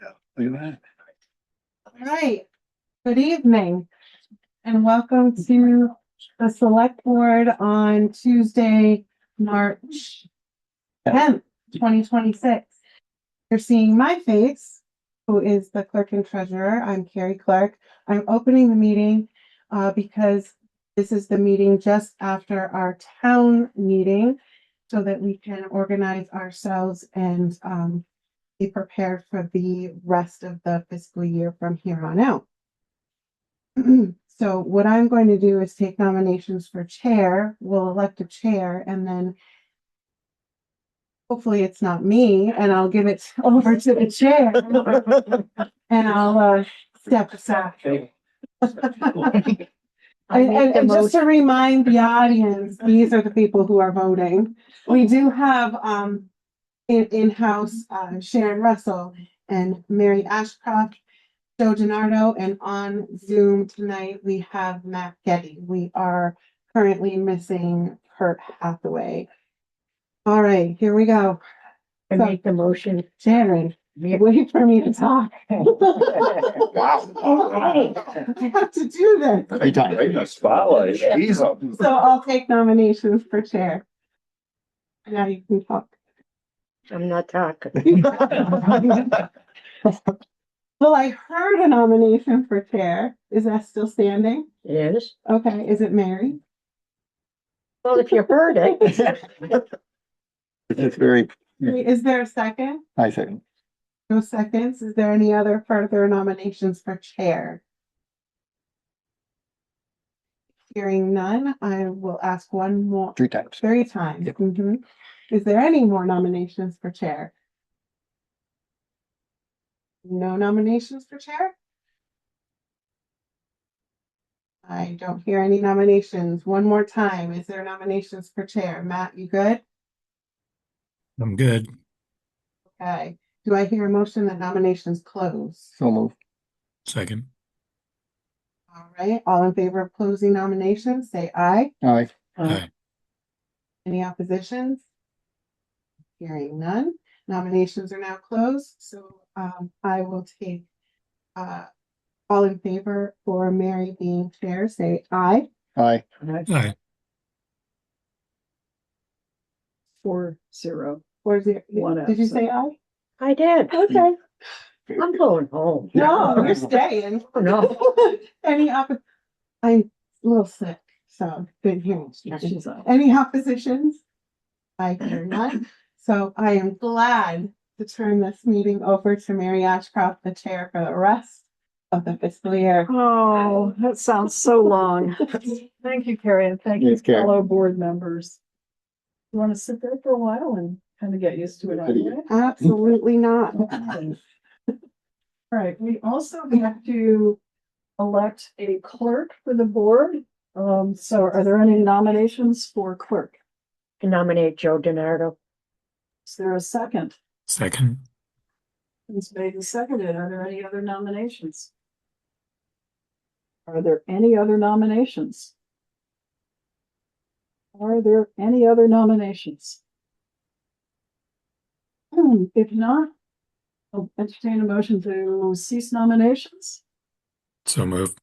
Look at that. All right, good evening and welcome to the select board on Tuesday, March 10th, 2026. You're seeing my face, who is the clerk and treasurer. I'm Kari Clerk. I'm opening the meeting because this is the meeting just after our town meeting so that we can organize ourselves and be prepared for the rest of the fiscal year from here on out. So what I'm going to do is take nominations for chair. We'll elect a chair and then hopefully it's not me and I'll give it over to the chair and I'll step aside. And just to remind the audience, these are the people who are voting. We do have in-house Sharon Russell and Mary Ashcroft, Joe Denardo, and on Zoom tonight we have Matt Getty. We are currently missing Kurt Hathaway. All right, here we go. I make the motion. Sharon, wait for me to talk. Wow. Okay, I have to do this. Great time. Right in the spotlight. Jeez. So I'll take nominations for chair. Now you can talk. I'm not talking. Well, I heard a nomination for chair. Is that still standing? It is. Okay, is it Mary? Well, if you heard it. It's very, Is there a second? I think. No seconds. Is there any other further nominations for chair? Hearing none, I will ask one more. 3 times. 3 times. Yep. Mhm. Is there any more nominations for chair? No nominations for chair? I don't hear any nominations. One more time. Is there nominations for chair? Matt, you good? I'm good. Okay. Do I hear a motion that nominations close? So move. Second. All right. All in favor of closing nominations, say aye. Aye. Aye. Any oppositions? Hearing none. Nominations are now closed. So I will take all in favor for Mary being chair, say aye. Aye. Aye. 4-0. 4-0. One Did you absent. say aye? I did. Okay. I'm going home. No, you're staying. Oh, no. Any I'm a little sick, so didn't hear She's up. any oppositions? I hear none. So I am glad to turn this meeting over to Mary Ashcroft, the chair for the rest of the fiscal year. Oh, that sounds so long. Thank you, Kari, and thank you, Yes, Kari. fellow board members. You want to sit there for a while and kind of get used to it anyway? Absolutely not. All right, we also have to elect a clerk for the board. So are there any nominations for clerk? I nominate Joe Denardo. Is there a second? Second. It's made and seconded. Are there any other nominations? Are there any other nominations? Are there any other nominations? If not, I'll entertain a motion to cease nominations. So move.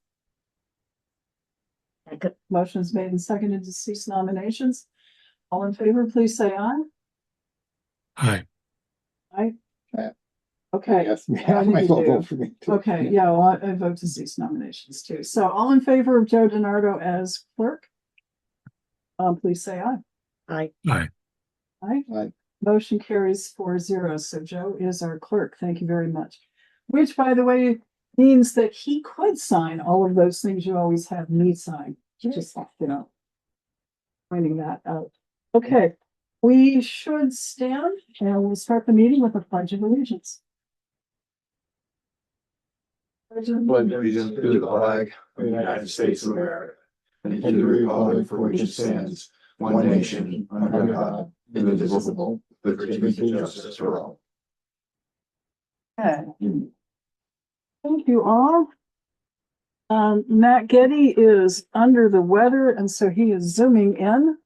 Motion's made and seconded to cease nominations. All in favor, please say aye. Aye. Aye. Aye. Okay. Yes. How did Might you as well do? vote for me too. Okay, yeah, well, I vote to cease nominations too. So all in favor of Joe Denardo as clerk? Please say aye. Aye. Aye. Aye. Aye. Motion carries 4-0. So Joe is our clerk. Thank you very much. Which, by the way, means that he could sign all of those things you always have me sign. Just, finding that out. Okay, we should stand and we'll start the meeting with a pledge of allegiance. Pledge allegiance to the flag of the United States of America and to the republic for which it stands, one nation, under God, indivisible, with liberty and justice for all. Okay. Thank you all. Matt Getty is under the weather, and so he is zooming in.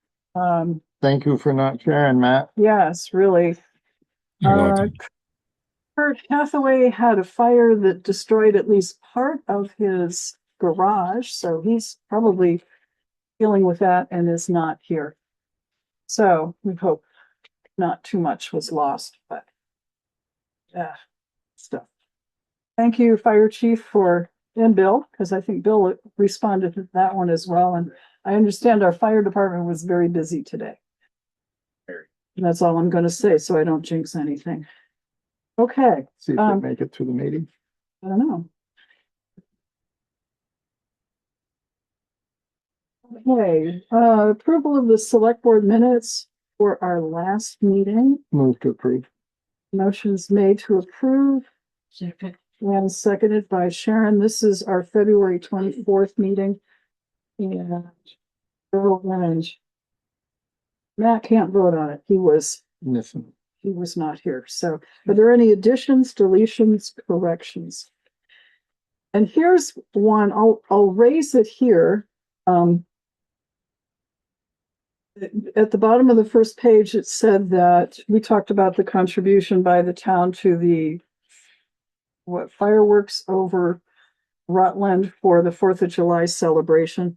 Thank you for not sharing, Matt. Yes, really. You're welcome. Kurt Hathaway had a fire that destroyed at least part of his garage, so he's probably dealing with that and is not here. So we hope not too much was lost, but stuff. Thank you, Fire Chief, and Bill, because I think Bill responded to that one as well. And I understand our fire department was very busy today. And that's all I'm going to say, so I don't jinx anything. Okay, See if they make it through the meeting. I don't know. Okay, approval of the select board minutes for our last meeting. Move to approve. Motion's made to approve and seconded by Sharon. This is our February 24th meeting. And Earl and Matt can't vote on it. He was Listen. not here. So are there any additions, deletions, corrections? And here's one, I'll raise it here. At the bottom of the first page, it said that we talked about the contribution by the town to the fireworks over Rutland for the 4th of July celebration.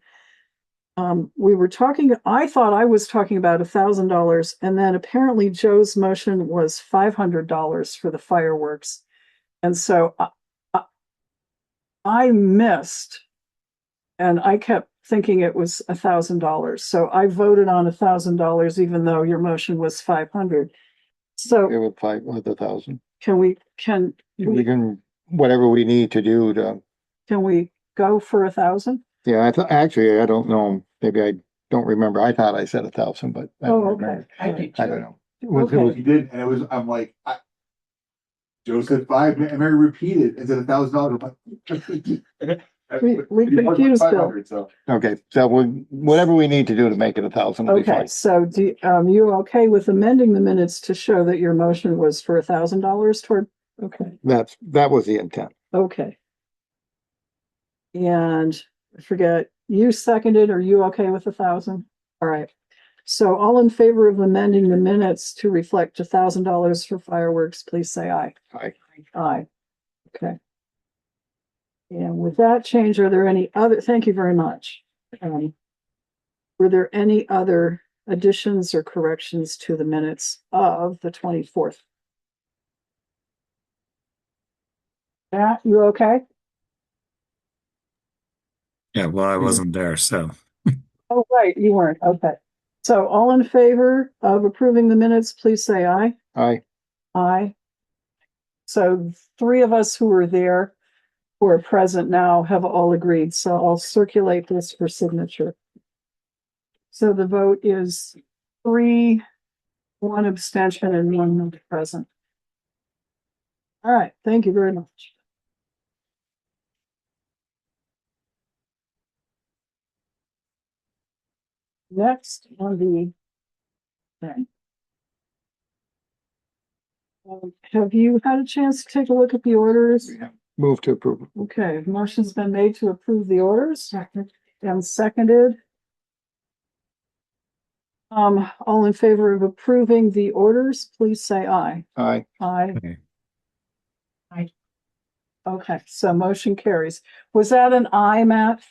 We were talking, I thought I was talking about $1,000, and then apparently Joe's motion was $500 for the fireworks. And so I missed, and I kept thinking it was $1,000. So I voted on $1,000, even though your motion was 500. So Give it 5,000. can We can, whatever we need to do to, can we go for 1,000? yeah, actually, I don't know. Maybe I don't remember. I thought I said 1,000, but I don't Oh, okay. remember. I did I don't know. It was, Okay. He did, and it was, I'm like, Joe said 5, and Mary repeated, is it $1,000? We confused Bill. 500, so. okay, so whatever we need to do to make it 1,000 will be Okay, fine. so you okay with amending the minutes to show that your motion was for $1,000 toward? Okay, That was the intent. okay. And I forget, you seconded, are you okay with 1,000? All right. So all in favor of amending the minutes to reflect $1,000 for fireworks, please say aye. Aye. Aye. Okay. And with that change, are there any other, thank you very much. Were there any other additions or corrections to the minutes of the 24th? Matt, you okay? Yeah, well, I wasn't there, so Oh, right, you weren't. Okay. So all in favor of approving the minutes, please say aye. Aye. Aye. So 3 of us who were there, who are present now, have all agreed. So I'll circulate this for signature. So the vote is 3, 1 abstention, and 1 not present. All right, thank you very much. Next on the thing. Have you had a chance to take a look at the orders? Move to approve. Okay, motion's been made to approve the orders and seconded. All in favor of approving the orders, please say aye. Aye. Aye. okay. Okay, so motion carries. Was that an aye, Matt?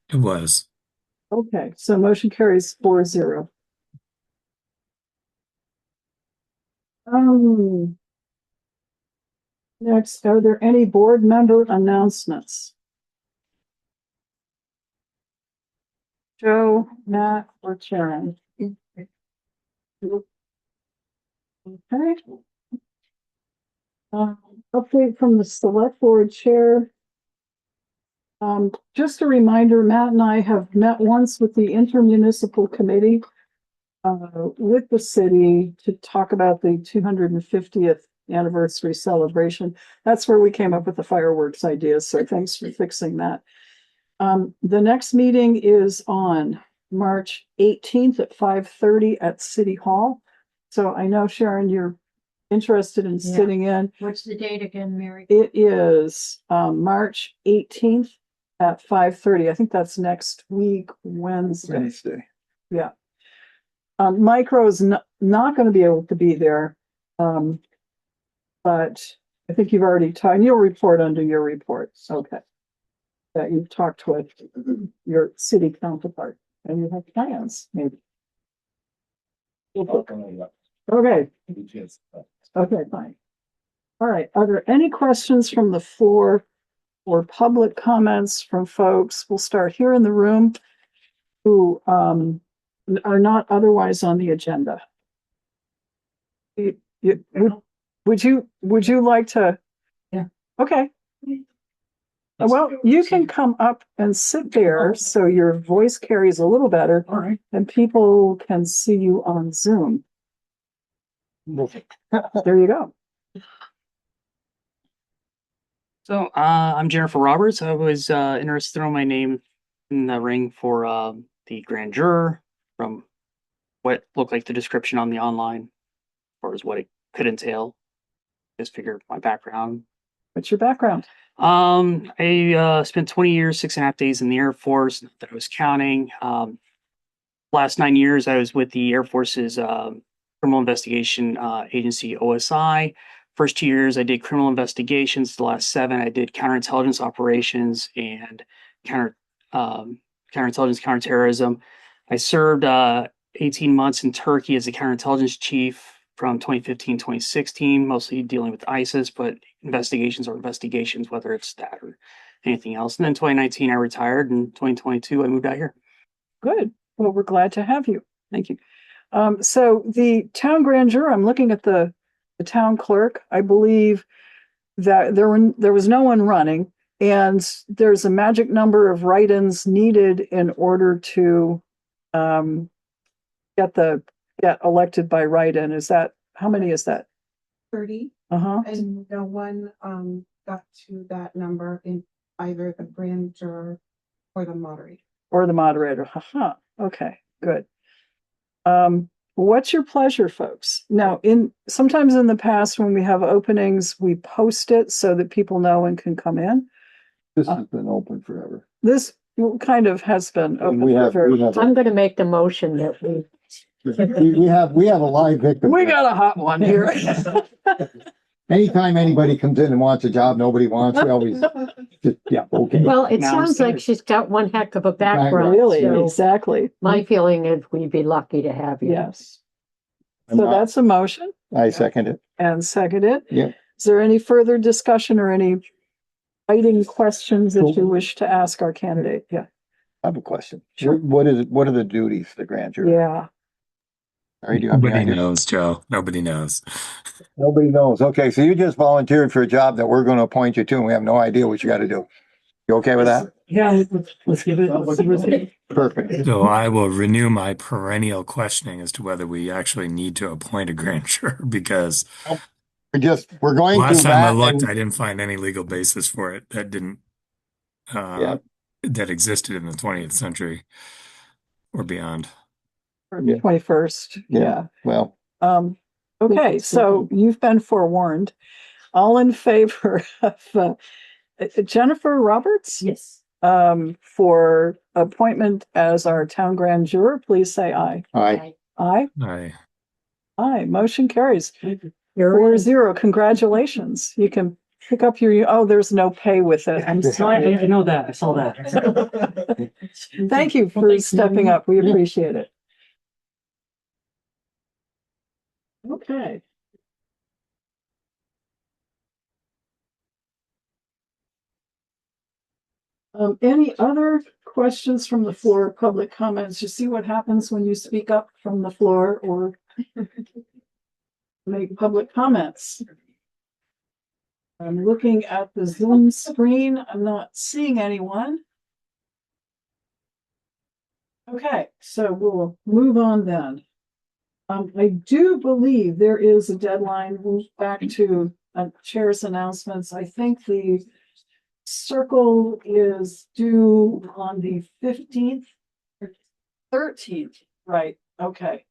It was. Okay, so motion carries 4-0. Next, are there any board member announcements? Joe, Matt, or Sharon? Okay. Update from the select board chair. Just a reminder, Matt and I have met once with the intermunicipal committee with the city to talk about the 250th anniversary celebration. That's where we came up with the fireworks ideas. So thanks for fixing that. The next meeting is on March 18th at 5:30 at City Hall. So I know, Sharon, you're interested in Yeah. sitting in. What's the date again, Mary? It is March 18th at 5:30. I think that's next week, Wednesday. Wednesday. Yeah. Micro's not going to be able to be there. But I think you've already talked, and you'll report under your reports, okay. That you've talked with your city counterpart and you have plans, maybe. Okay, okay, fine. All right, are there any questions from the floor or public comments from folks? We'll start here in the room who are not otherwise on the agenda. Would you like to? Yeah. Okay. Well, you can come up and sit there so your voice carries a little better. All right. And people can see you on Zoom. There you go. So, I'm Jennifer Roberts. I was interested to throw my name in the ring for the grand juror from what looked like the description on the online, as far as what it could entail. Just figure my background. What's your background? I spent 20 years, 6.5 days in the Air Force, not that I was counting. Last 9 years, I was with the Air Force's criminal investigation agency, OSI. First 2 years, I did criminal investigations. The last 7, I did counterintelligence operations and counterintelligence, counterterrorism. I served 18 months in Turkey as a counterintelligence chief from 2015, 2016, mostly dealing with ISIS, but investigations are investigations, whether it's that or anything else. And then 2019, I retired. And 2022, I moved out here. Good. Well, we're glad to have you. Thank you. So the town grand juror, I'm looking at the town clerk. I believe that there was no one running, and there's a magic number of write-ins needed in order to get elected by write-in. Is that, how many is that? 30, Uh-huh. and no one got to that number in either the grand juror or the moderator. Or the moderator. Haha. Okay, good. What's your pleasure, folks? Now, sometimes in the past when we have openings, we post it so that people know and can come in. This has been open forever. This kind of has been open. We have, I'm gonna make the motion that we have a live victim. We got a hot one here. Anytime anybody comes in and wants a job nobody wants, we always just, yeah, okay. Well, it Now sounds like upstairs. she's got one heck of a background. Really, so exactly. my feeling is we'd be lucky to have you. Yes. So that's a motion I second it. and seconded. Yeah. Is there any further discussion or any fighting questions that you wish to ask our candidate? Yeah. I have a question. Sure. What are the duties of the grand jury? Yeah. Or do you have any Nobody idea? knows, Joe. Nobody knows. Nobody knows. Okay, so you just volunteered for a job that we're going to appoint you to, and we have no idea what you got to do. You okay with that? Yeah, let's give it. Perfect. So I will renew my perennial questioning as to whether we actually need to appoint a grand juror because We're going last to time I that looked, and- I didn't find any legal basis for it that didn't Yeah. that existed in the 20th century or beyond. Yeah. 21st. Yeah. Well, Okay, so you've been forewarned. All in favor of Jennifer Roberts? Yes. For appointment as our town grand juror, please say aye. I Aye. I Aye. Motion carries. You're 4-0. Congratulations. You can pick up your, there's no pay with it. I'm sorry. I know that. I saw that. Thank you for stepping up. We appreciate it. Okay. Any other questions from the floor, public comments? You see what happens when you speak up from the floor or make public comments? I'm looking at the Zoom screen. I'm not seeing anyone. Okay, so we'll move on then. I do believe there is a deadline. We'll back to chair's announcements. I think the circle is due on the 15th or 13th, right? Okay.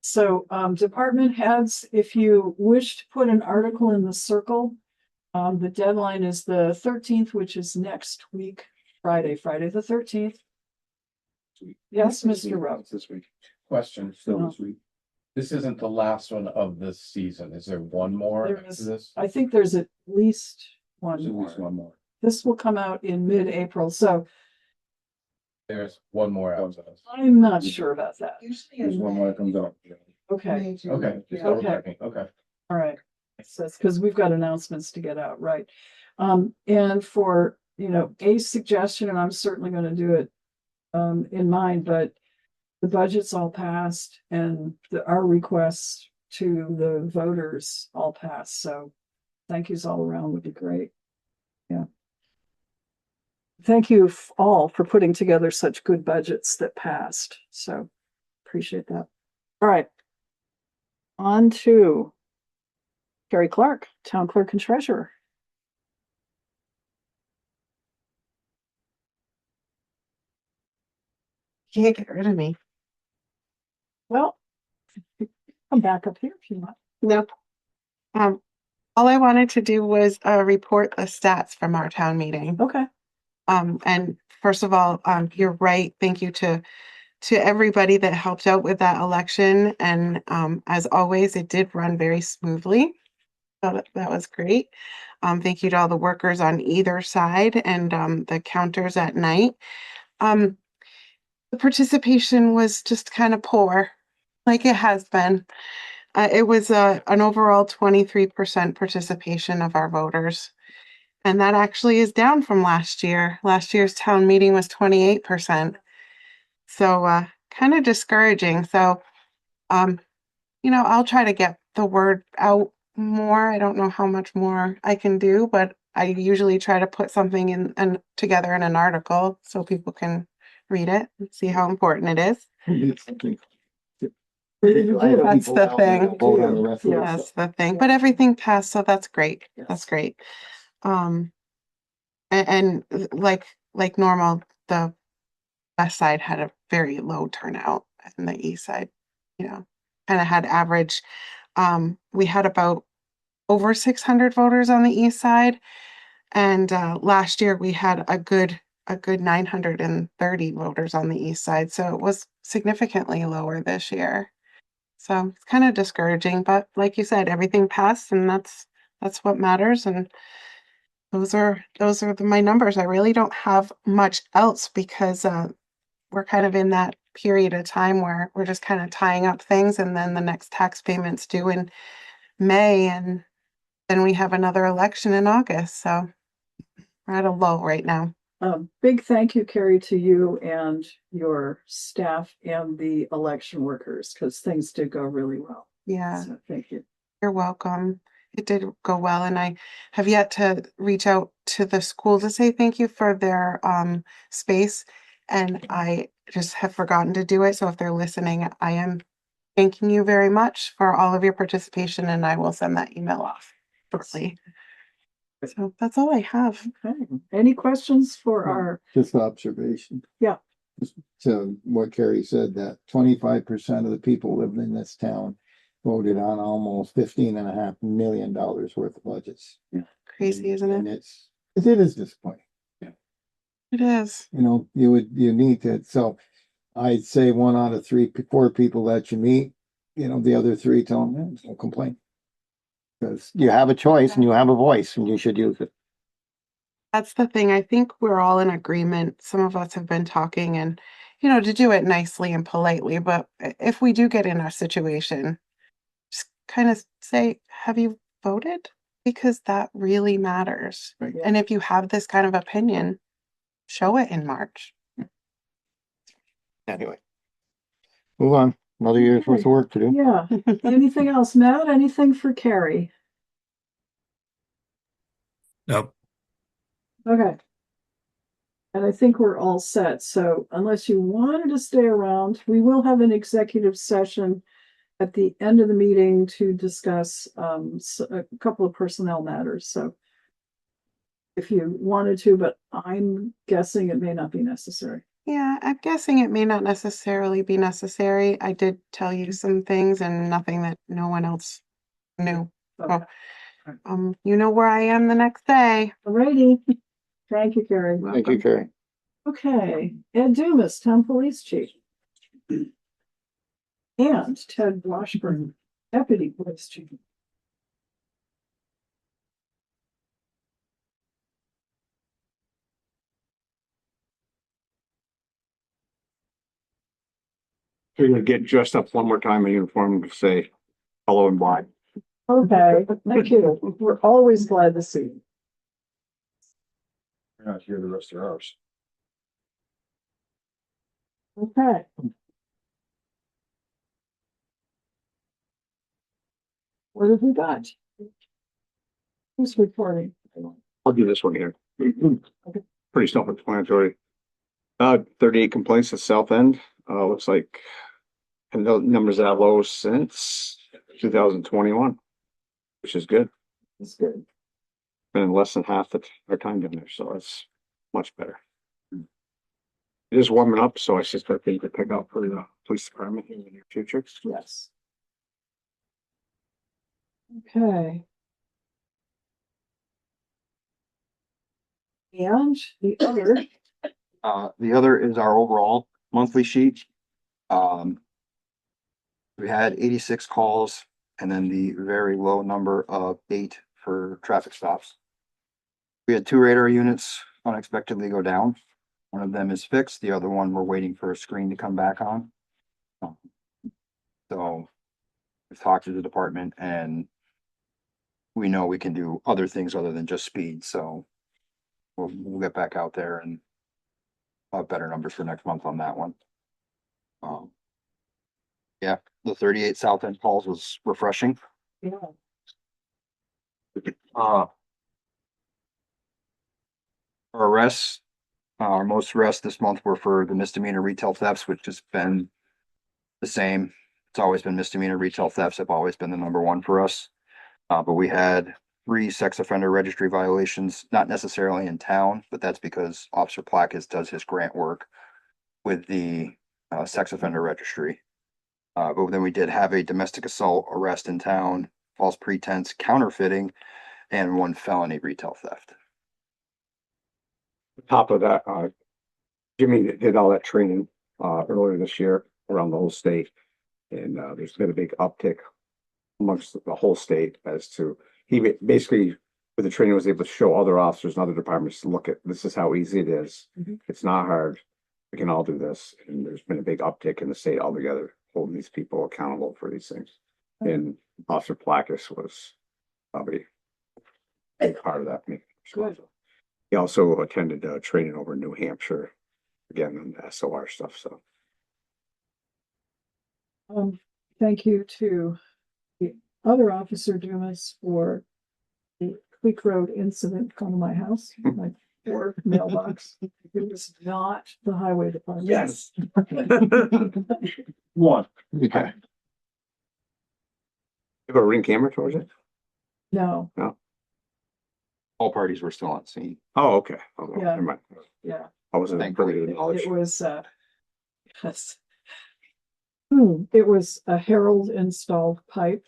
So, department heads, if you wish to put an article in the circle, the deadline is the 13th, which is next week, Friday the 13th. Yes, Mr. Rowe. This week. Question still this week. This isn't the last one of this season. Is there one more There after is- this? I think there's at least There's one at least more. one more. This will come out in mid-April, so There's one more after this. I'm not sure about that. There's one more that comes out. Okay, Okay, just double checking. Okay. all right. So it's because we've got announcements to get out, right? And for, a suggestion, and I'm certainly gonna do it in mind, but the budget's all passed and our requests to the voters all passed, so thank yous all around would be great. Yeah. Thank you all for putting together such good budgets that passed, so appreciate that. All right. On to Kari Clark, Town Clerk and Treasurer. Can't get rid of me. Well, come back up here if you want. Nope. All I wanted to do was report the stats from our town meeting. Okay. And first of all, you're right. Thank you to everybody that helped out with that election. And as always, it did run very smoothly. So that was great. Thank you to all the workers on either side and the counters at night. The participation was just kind of poor, like it has been. It was an overall 23% participation of our voters. And that actually is down from last year. Last year's town meeting was 28%. So kind of discouraging. So, I'll try to get the word out more. I don't know how much more I can do, but I usually try to put something in and together in an article so people can read it and see how important it is. That's the thing. That's the thing. But everything passed, so that's great. That's great. And like normal, the west side had a very low turnout, and the east side, kind of had average. We had about over 600 voters on the east side, and last year we had a good 930 voters on the east side, so it was significantly lower this year. So it's kind of discouraging, but like you said, everything passed, and that's what matters. And those are my numbers. I really don't have much else because we're kind of in that period of time where we're just kind of tying up things, and then the next tax payment's due in May, and then we have another election in August. So we're at a low right now. Big thank you, Kari, to you and your staff and the election workers, because things did go really well. Yeah, So thank you. you're welcome. It did go well, and I have yet to reach out to the school to say thank you for their space, and I just have forgotten to do it. So if they're listening, I am thanking you very much for all of your participation, and I will send that email off shortly. So that's all I have. Okay. Any questions for our, Just observation. Yeah. So what Kari said, that 25% of the people living in this town voted on almost $15.5 million worth of budgets. Crazy, isn't And it? it is disappointing. It is. You need to, so I'd say 1 out of 4 people that you meet, the other 3 tell them, don't complain. Because you have a choice and you have a voice and you should use it. That's the thing. I think we're all in agreement. Some of us have been talking and, to do it nicely and politely. But if we do get in a situation, just kind of say, have you voted? Because that really matters. Right. And if you have this kind of opinion, show it in March. Anyway. Move on. Another year's worth of work to do. yeah, anything else, Matt? Anything for Kari? Nope. Okay. And I think we're all set. So unless you wanted to stay around, we will have an executive session at the end of the meeting to discuss a couple of personnel matters. So if you wanted to, but I'm guessing it may not be necessary. Yeah, I'm guessing it may not necessarily be necessary. I did tell you some things and nothing that no one else knew. Okay. You know where I am the next day. Alrighty. Thank you, Kari. Thank you, Kari. Okay, Ed Dumas, Town Police Chief. And Ted Washburn, Deputy Police Chief. We're gonna get dressed up one more time in uniform to say hello and bye. Okay, thank you. We're always glad to see you. We're not here the rest of ours. Okay. What have we got? Who's reporting? I'll do this one here. Pretty self-explanatory. 38 complaints at South End. Looks like, and the numbers that low since 2021, which is good. It's good. Been less than half our time down there, so it's much better. It is warming up, so I suspect they could pick up for the police department in the near future. Yes. Okay. And The other is our overall monthly sheet. We had 86 calls and then the very low number of 8 for traffic stops. We had 2 radar units unexpectedly go down. One of them is fixed. The other one, we're waiting for a screen to come back on. So we've talked to the department and we know we can do other things other than just speed. So we'll get back out there and have better numbers for next month on that one. Yeah, the 38 South End calls was refreshing. yeah, Our arrests, our most arrests this month were for the misdemeanor retail thefts, which has been the same. It's always been misdemeanor retail thefts have always been the number one for us. But we had 3 sex offender registry violations, not necessarily in town, but that's because Officer Placas does his grant work with the sex offender registry. But then we did have a domestic assault arrest in town, false pretense, counterfeiting, and 1 felony retail theft. Top of that, Jimmy did all that training earlier this year around the whole state. And there's been a big uptick amongst the whole state as to, he basically with the training was able to show other officers and other departments to look at, this is how easy it is. Mhm. It's not hard. We can all do this. And there's been a big uptick in the state altogether, holding these people accountable for these things. And Officer Placas was probably a big part of that. Good. He also attended training over in New Hampshire, again, on the SOR stuff, so. Thank you to the other officer Dumas for the Creek Road incident come to my house, my work mailbox. It was not the highway department. Yes. One. Okay. You have a ring camera towards it? No, All parties were still on scene. Oh, okay. Oh, Yeah. never mind. yeah, I wasn't Thankfully, privy to the knowledge. it was, yes. It was a Herald installed pipe.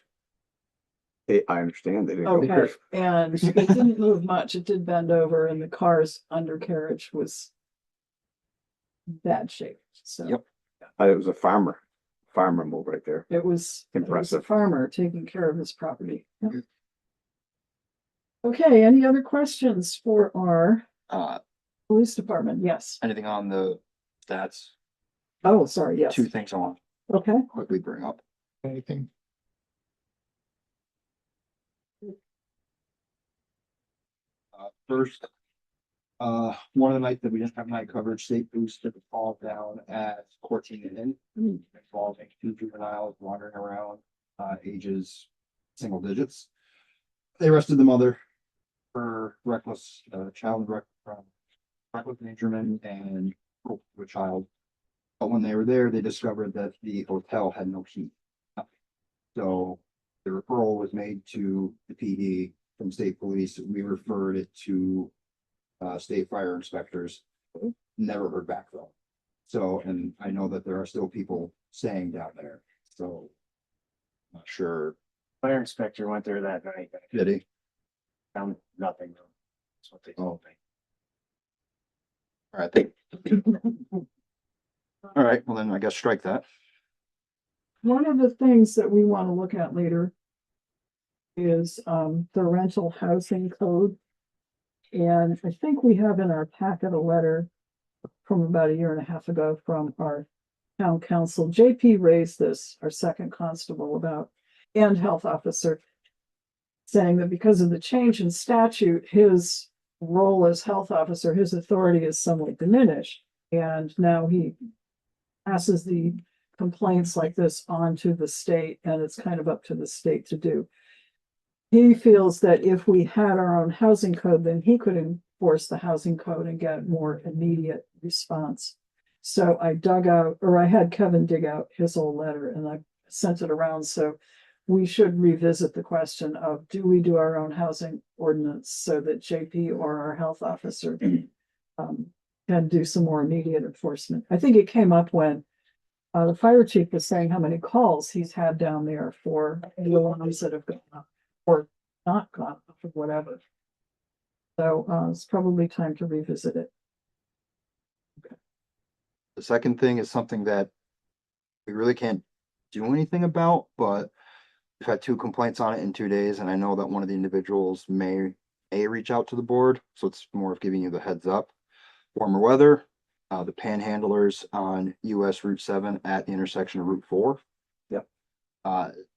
I understand they didn't go Okay, first. and it didn't move much. It did bend over and the car's undercarriage was bad shape. So Yep. It was a farmer move right there. it was a Impressive. farmer taking care of his property. Yep. Okay, any other questions for our police department? Yes. Anything on the stats? Oh, sorry, yes. 2 things I want to Okay, quickly bring up. Anything? First, one of the nights that we didn't have night coverage, state police took a fall down at 14 Inn, involving 2 juveniles wandering around, ages single digits. They arrested the mother for reckless, reckless endangerment and cruelty to a child. But when they were there, they discovered that the hotel had no key. So the referral was made to the PD from state police. We referred it to state fire inspectors. Never heard back though. So, and I know that there are still people staying down there, so. Not sure. Fire inspector went there that night, Did he? found nothing. That's what they told me. All right, all right, well then I guess strike that. one of the things that we want to look at later is the rental housing code. And I think we have in our packet a letter from about a year and a half ago from our town council. JP raised this, our second constable, about, and health officer, saying that because of the change in statute, his role as health officer, his authority is somewhat diminished. And now he passes the complaints like this on to the state, and it's kind of up to the state to do. He feels that if we had our own housing code, then he could enforce the housing code and get more immediate response. So I dug out, or I had Kevin dig out his old letter and I sent it around. So we should revisit the question of, do we do our own housing ordinance so that JP or our health officer can do some more immediate enforcement? I think it came up when the fire chief was saying how many calls he's had down there for the alarms that have gone up or not gone up or whatever. So it's probably time to revisit it. The second thing is something that we really can't do anything about, but we've had 2 complaints on it in 2 days, and I know that one of the individuals may reach out to the board, so it's more of giving you the heads up. Warmer weather, the panhandlers on US Route 7 at the intersection of Route 4. Yep.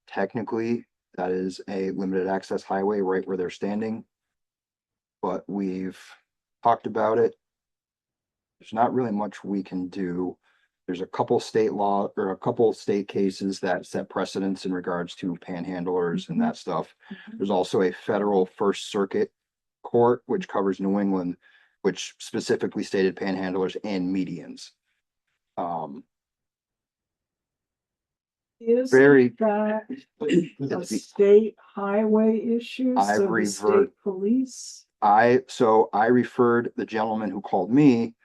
Technically, that is a limited access highway right where they're standing, but we've talked about it. There's not really much we can do. There's a couple state law or a couple state cases that set precedents in regards to panhandlers and that stuff. There's also a federal First Circuit court, which covers New England, which specifically stated panhandlers and medians. Is Very- that a It's the- state highway issue? I've So the revert- state police? So I referred the gentleman who called me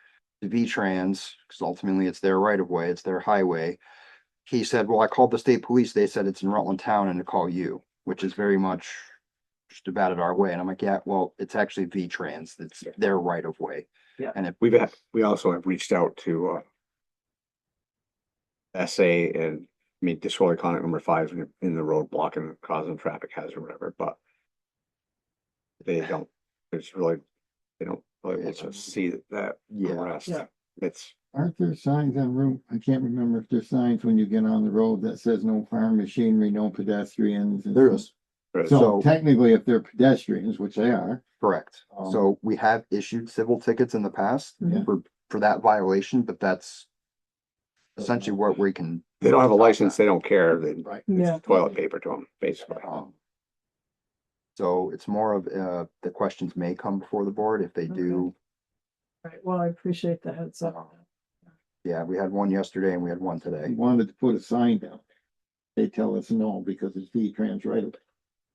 to V-Trans, because ultimately it's their right of way, it's their highway. He said, well, I called the state police. They said it's in Rutland town and to call you, which is very much just about it our way. And I'm like, yeah, well, it's actually V-Trans. It's their right of way. Yeah. And if We also have reached out to SA and disorderly conduct number 5 in the road blocking, causing traffic hazard or whatever, but they don't, it's really, they don't really want to see that Yeah. arrest. Yeah. It's, Aren't there signs on route? I can't remember if there's signs when you get on the road that says no farm machinery, no pedestrians. and there stuff. is, So So- technically, if they're pedestrians, which they are. correct. Um, So we have issued civil tickets in the past Yeah. for that violation, but that's essentially what we can. they don't have a license, they don't care, Right. Yeah. it's toilet paper to them, basically. So it's more of, the questions may come before the board if they do. Right, well, I appreciate the heads up. Yeah, we had one yesterday and we had one They today. wanted to put a sign down. They tell us no because it's V-Trans right away.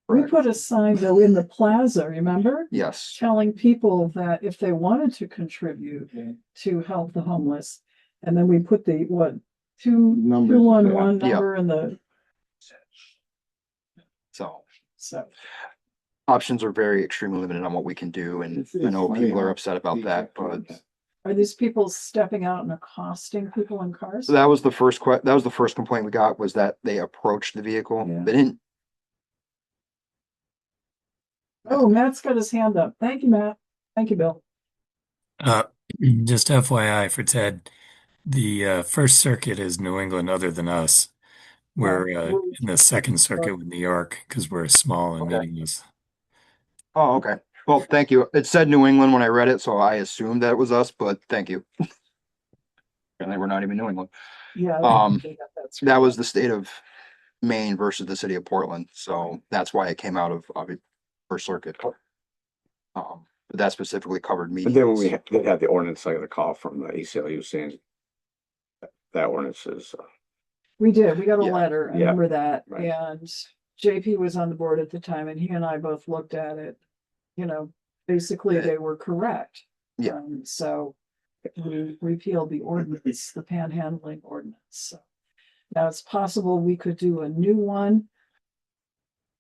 We put a sign though in the plaza, remember? Yes, Telling people that if they wanted to contribute to help the homeless, and then we put the, Numbers, 211 yeah. number in the, so so. options are very extremely limited on what we can do, and It's- I know it's funny people are how upset about that, but Are these people stepping out and accosting people in cars? that was the first that was the first complaint we got, was that they approached the vehicle. Yeah. They didn't. Oh, Matt's got his hand up. Thank you, Matt. Thank you, Bill. Just FYI for Ted, the First Circuit is New England other than us. We're in the Second Circuit with New York because we're small and Okay. meaningless. Oh, okay. Well, thank you. It said New England when I read it, so I assumed that it was us, but thank you. Apparently, we're not even New England. Yeah. That was the state of Maine versus the city of Portland, so that's why it came out of First Circuit. But that specifically covered me. But then we did have the ordinance, I got a call from the ACLU saying that ordinance is, We did. We got a Yeah. letter. I Yeah. remember that. Right. And JP was on the board at the time and he and I both looked at it. Basically they were correct. Yeah. So we repealed the ordinance, the panhandling ordinance. So now it's possible we could do a new one.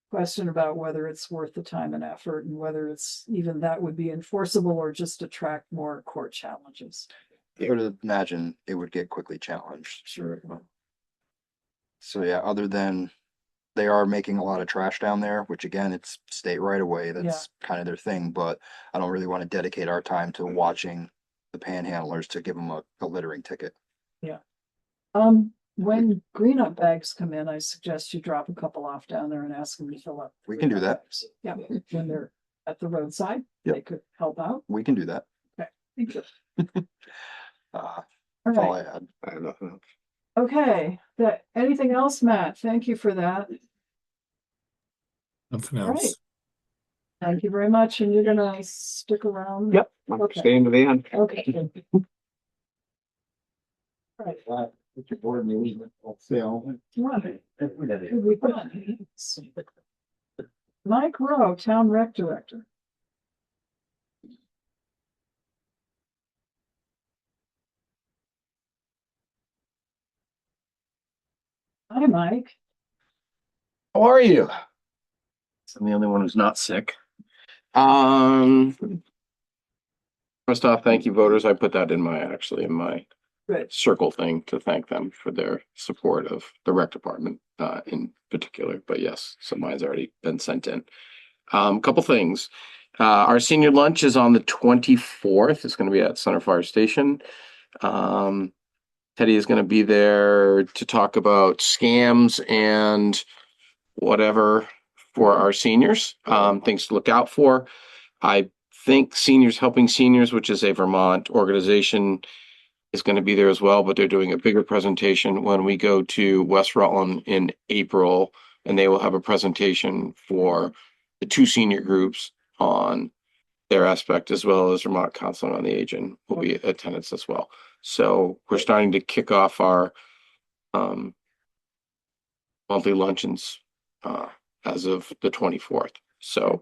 Question about whether it's worth the time and effort and whether it's even that would be enforceable or just attract more court challenges. I would imagine it would get quickly challenged. Sure. So yeah, other than they are making a lot of trash down there, which again, it's state right away. That's kind of their thing, but I don't really want to dedicate our time to watching the panhandlers to give them a littering ticket. When green up bags come in, I suggest you drop a couple off down there and ask them to fill up. We can do green-up that. bags. Yeah, when they're at the roadside, Yep. they could help out. We can do that. Thank you. All All all right, I had. I have nothing else. okay, anything else, Matt? Thank you for that. Nothing All right. else. Thank you very much, and you're gonna stick around? Yep, I'm Okay. staying to the end. Okay. All right. It's your board meeting, sale. Right. It'll be fun. Mike Rowe, Town Rec Director. Hi, Mike. How are you? I'm the only one who's not sick. First off, thank you, voters. I put that in my Good. circle thing to thank them for their support of the rec department, in particular. But yes, so mine's already been sent in. Couple things. Our senior lunch is on the 24th. It's going to be at Center Fire Station. Teddy is going to be there to talk about scams and whatever for our seniors, things to look out for. I think Seniors Helping Seniors, which is a Vermont organization, is going to be there as well, but they're doing a bigger presentation when we go to West Rutland in April, and they will have a presentation for the two senior groups on their aspect, as well as Vermont Counseling on the Aging will be attendance as well. So we're starting to kick off our monthly luncheons as of the 24th. So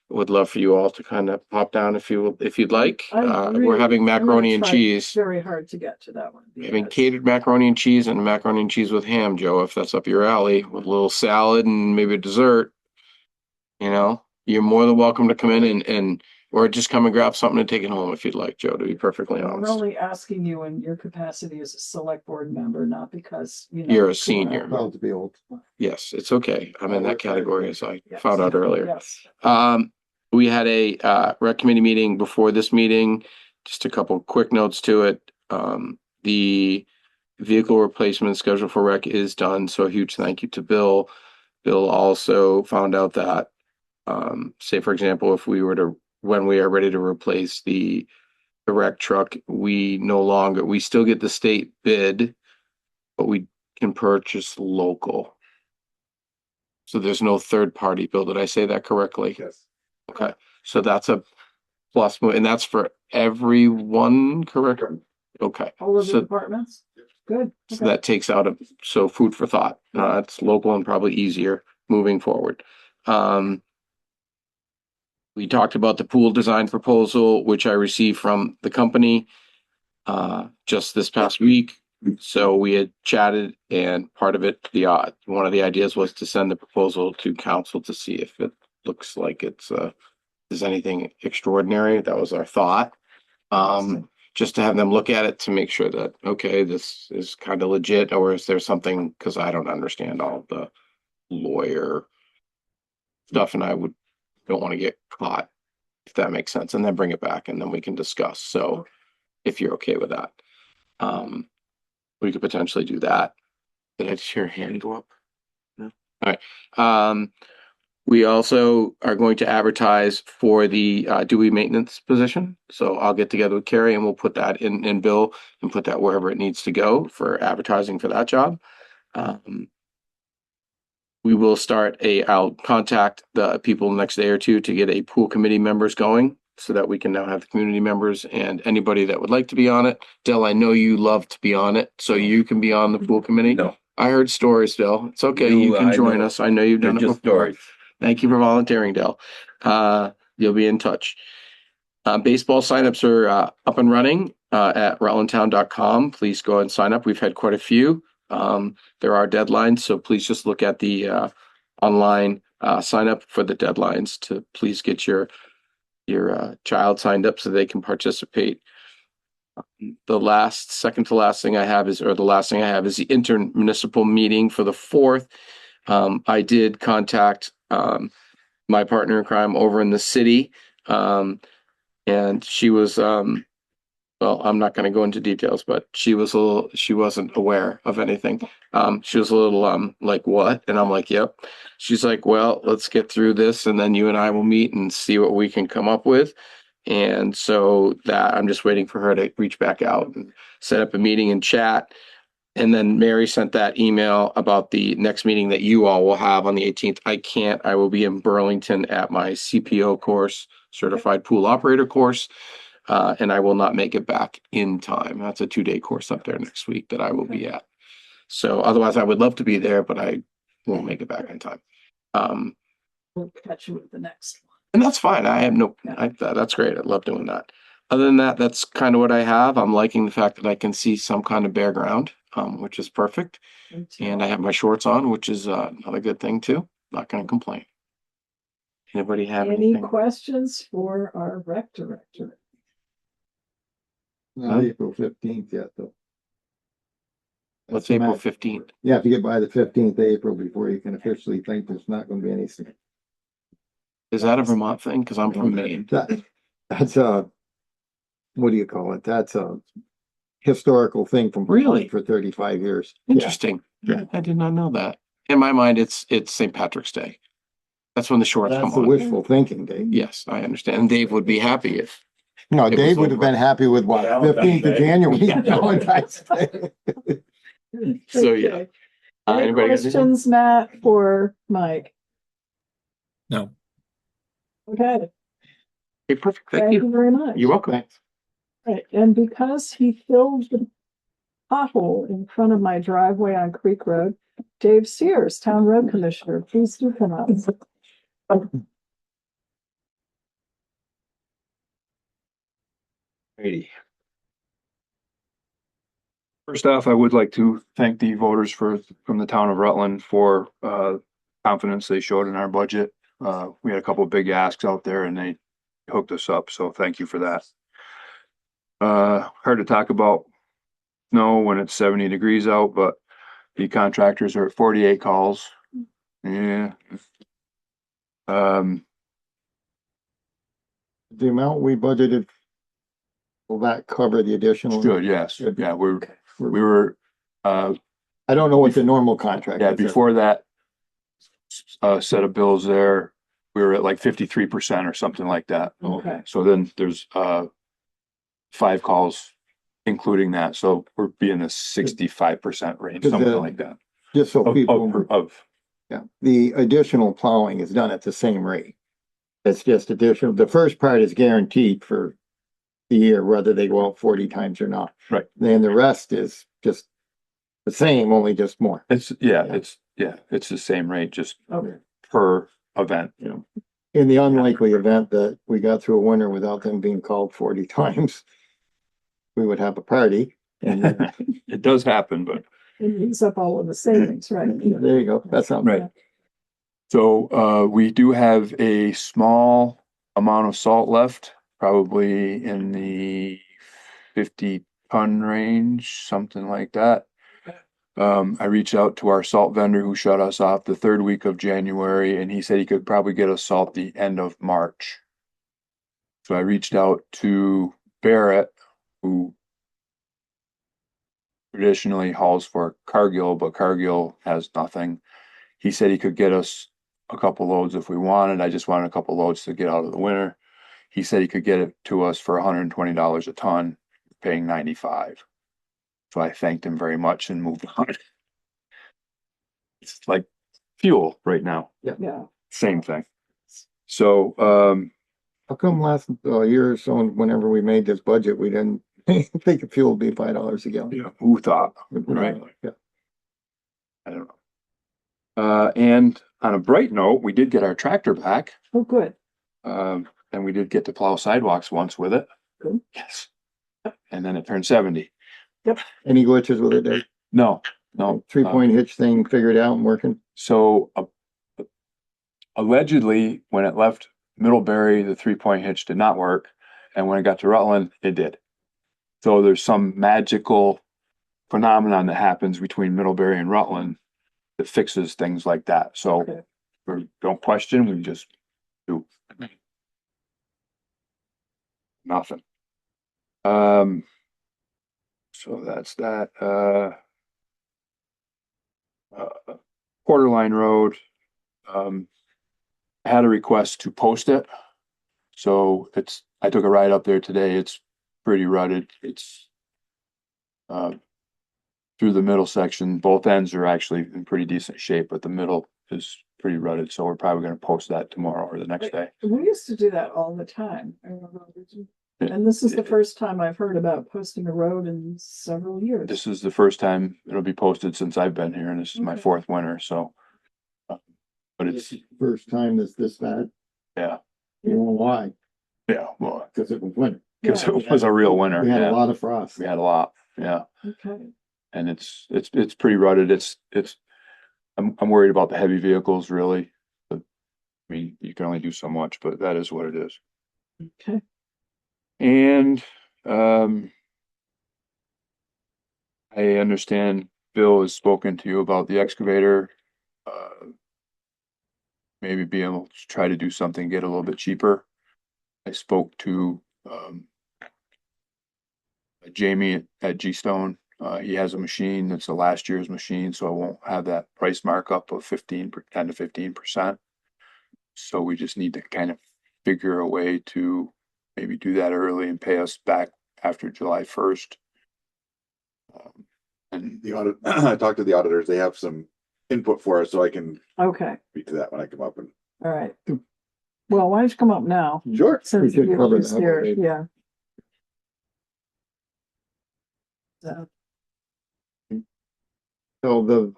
would love for you all to kind of pop down if you'd like. We're having macaroni and cheese. Very hard to get to that one. We're having catered macaroni and cheese and macaroni and cheese with ham, Joe, if that's up your alley, with a little salad and maybe a dessert. You know, you're more than welcome to come in and or just come and grab something and take it home if you'd like, Joe, to be perfectly We're honest. only asking you in your capacity as a select board member, not because, you know. You're a senior. Well, to be old. Yes, it's okay. I'm in that category, as I Yes. found out earlier. Yes. We had a rec committee meeting before this meeting. Just a couple quick notes to it. The vehicle replacement schedule for rec is done, so a huge thank you to Bill. Bill also found out that, say for example, when we are ready to replace the rec truck, we still get the state bid, but we can purchase local. So there's no third party. Bill, did I say that correctly? Yes. Okay, so that's a plus, and that's for everyone, correct? Okay, All of the so, departments? Good. so Okay. that takes out so food for thought. It's local and probably easier moving forward. We talked about the pool design proposal, which I received from the company just this past week. So we had chatted, and part of it, one of the ideas was to send the proposal to council to see if it looks like is anything extraordinary. That was our thought. Just to have them look at it to make sure that, okay, this is kind of legit, or is there something, because I don't understand all the lawyer stuff, and don't want to get caught, if that makes sense, and then bring it back and then we can discuss. So if you're okay with that, we could potentially do that. Did I just hear a hand go up? No. All right. We also are going to advertise for the Dewey maintenance position. So I'll get together with Kari and we'll put that in Bill and put that wherever it needs to go for advertising for that job. We will I'll contact the people the next day or two to get a pool committee members going so that we can now have the community members and anybody that would like to be on it. Del, I know you love to be on it, so you can be on the pool committee. No. I heard stories, Del. It's okay. You can join us. I know you've done it before. Stories. Thank you for volunteering, Del. You'll be in touch. Baseball signups are up and running at rutlandtown.com. Please go and sign up. We've had quite a few. There are deadlines, so please just look at the online sign up for the deadlines to please get your child signed up so they can participate. Second to last thing I have is, or the last thing I have is the intermunicipal meeting for the 4th. I did contact, my partner in crime over in the city. And she was, well, I'm not going to go into details, but she wasn't aware of anything. She was a little, like, what? And I'm like, yep. She's like, well, let's get through this and then you and I will meet and see what we can come up with. And so that I'm just waiting for her to reach back out and set up a meeting and chat. And then Mary sent that email about the next meeting that you all will have on the 18th. I will be in Burlington at my CPO course, Certified Pool Operator course. And I will not make it back in time. That's a 2-day course up there next week that I will be at. So otherwise I would love to be there, but I won't make it back in time. We'll catch you with the next one. And that's fine. I have that's great. I love doing that. Other than that, that's kind of what I have. I'm liking the fact that I can see some kind of bare ground, which is perfect. And I have my shorts on, which is another good thing too. Not going to complain. Anybody have Any anything? questions for our rec director? Not April 15th yet, though. What's That's April max. 15th? You have to get by the 15th of April before you can officially think there's not gonna be anything. Is that a Vermont thing? Because I'm from Maine. That's a, what do you call it? That's a historical thing from Vermont Really? for 35 years. Interesting. Yeah. I did not know that. In my mind, it's St. Patrick's Day. That's when the shorts That's come the on. wishful thinking, Dave. Yes, I understand. And Dave would be happy if. No, It was Dave would have over. been happy with what, 15th of January, Valentine's Day. So, yeah. Okay. Anybody Any got anything? questions, Matt, for Mike? No. Okay, Okay, perfect. Thank thank you. you very much. You're welcome. Thanks. Right, and because he filled the pothole in front of my driveway on Creek Road, Dave Sears, Town Road Commissioner, please do come up. Alrighty. First off, I would like to thank the voters from the town of Rutland for confidence they showed in our budget. We had a couple of big asks out there and they hooked us up, so thank you for that. Hard to talk about snow when it's 70 degrees out, but the contractors are at 48 calls. Yeah. The amount we budgeted, will that cover the additional? Good, yes. Yeah, we were, I don't know what the normal contract yeah, is. before that set of bills there, we were at like 53% or something like that. Okay. So then there's 5 calls including that. So we're being the 65% range, something like that. Just so people, Of yeah, the additional plowing is done at the same rate. It's just additional. The first part is guaranteed for the year, whether they go out 40 times or not. Right. Then the rest is just the same, only just more. it's the same rate, just Okay. per event. You know, in the unlikely event that we got through a winter without them being called 40 times, we would have a party. And It does happen, but It use up all of the savings, right? there you go. That's not right. So we do have a small amount of salt left, probably in the 50-ton range, something like that. I reached out to our salt vendor who shut us off the 3rd week of January, and he said he could probably get us salt the end of March. So I reached out to Barrett, who traditionally hauls for Cargill, but Cargill has nothing. He said he could get us a couple loads if we wanted. I just wanted a couple loads to get out of the winter. He said he could get it to us for $120 a ton, paying $95. So I thanked him very much and moved on. It's like fuel right now. Yeah. Same thing. So, How come last year or so, whenever we made this budget, we didn't think of fuel would be $5 a gallon? yeah, who thought? Right. Yeah. I don't know. And on a bright note, we did get our tractor back. Oh, good. And we did get to plow sidewalks once with it. Good. Yes. And then it turned 70. Any glitches with it, Dave? No. 3-point hitch thing figured out and working? So allegedly, when it left Middlebury, the 3-point hitch did not work. And when it got to Rutland, it did. So there's some magical phenomenon that happens between Middlebury and Rutland that fixes things like that. So Okay. we don't question, we just do. Nothing. So that's that, Quarterline Road, I had a request to post it. So I took a ride up there today. It's pretty rutted. It's through the middle section. Both ends are actually in pretty decent shape, but the middle is pretty rutted. So we're probably going to post that tomorrow or the next day. We used to do that all the time. I remember. And this is the first time I've heard about posting a road in several years. This is the first time it'll be posted since I've been here, and this is my Okay. fourth winter. So, but it's, First time this bad. yeah, You know why? yeah, well, Because it was winter. because it was a real winter. We had a Yeah, lot of frost. we had a lot. Yeah. Okay. And it's pretty rutted. I'm worried about the heavy vehicles really. But I mean, you can only do so much, but that is what it is. Okay. And, I understand Bill has spoken to you about the excavator. Maybe being able to try to do something, get a little bit cheaper. I spoke to, Jamie at G Stone. He has a machine that's a last year's machine, so I won't have that price markup of 10 to 15%. So we just need to kind of figure a way to maybe do that early and pay us back after July 1st. And The audit, I talked to the auditors, they have some input for us, so I can Okay. speak to that when I come up and. All right. Well, why don't you come up now? Sure. Since should you're cover just that here, already. yeah. So, So the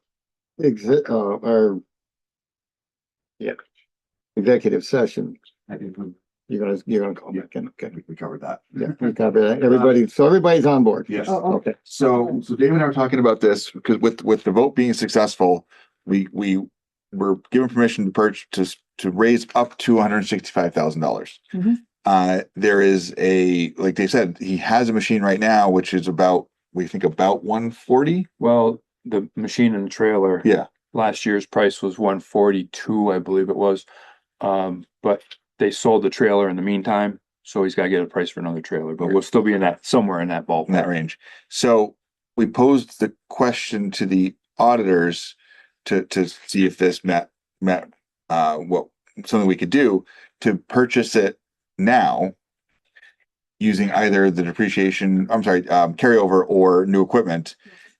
our executive session, you're gonna call back in, okay? We covered that. Yeah, we covered that. Everybody's on board. Yes. oh, Okay. So David and I were talking about this because with the vote being successful, we were given permission to purchase to raise up to $165,000. Mhm. There is like they said, he has a machine right now, which is about 140. well, the machine and the trailer. Yeah. Last year's price was 142, I believe it was. But they sold the trailer in the meantime, so he's got to get a price for another trailer, but we'll still be somewhere in that ballpark. In that range. So we posed the question to the auditors to see if this met what something we could do to purchase it now using either the carryover or new equipment.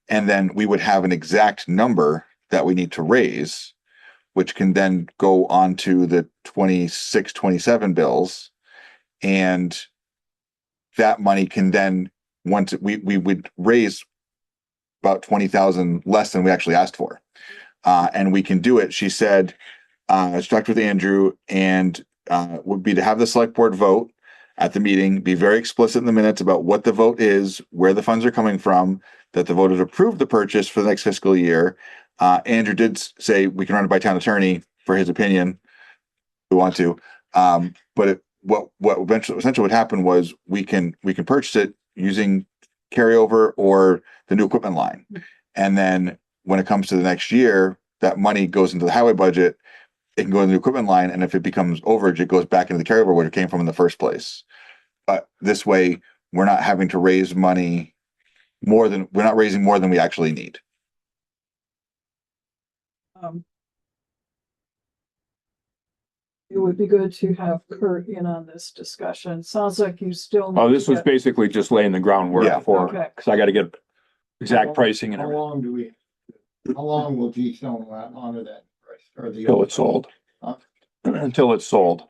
And then we would have an exact number that we need to raise, which can then go on to the 26, 27 bills. And that money can then, once we would raise about 20,000 less than we actually asked for. And we can do it. She said, she talked with Andrew and would be to have the select board vote at the meeting, be very explicit in the minutes about what the vote is, where the funds are coming from, that the vote has approved the purchase for the next fiscal year. Andrew did say we can run it by town attorney for his opinion. If we want to, but what essentially would happen was we can purchase it using carryover or the new equipment line, and then when it comes to the next year, that money goes into the highway budget. It can go in the equipment line, and if it becomes overage, it goes back into the carryover where it came from in the first place. But this way, we're not having to raise money we're not raising more than we actually need. It would be good to have Kurt in on this discussion. Sounds like you still. Oh, need this to was get- basically just laying the groundwork Yeah. for, Okay. because I got to get exact pricing and How everything long will G Stone honor that price or the? until it's sold. Huh? Until it's sold.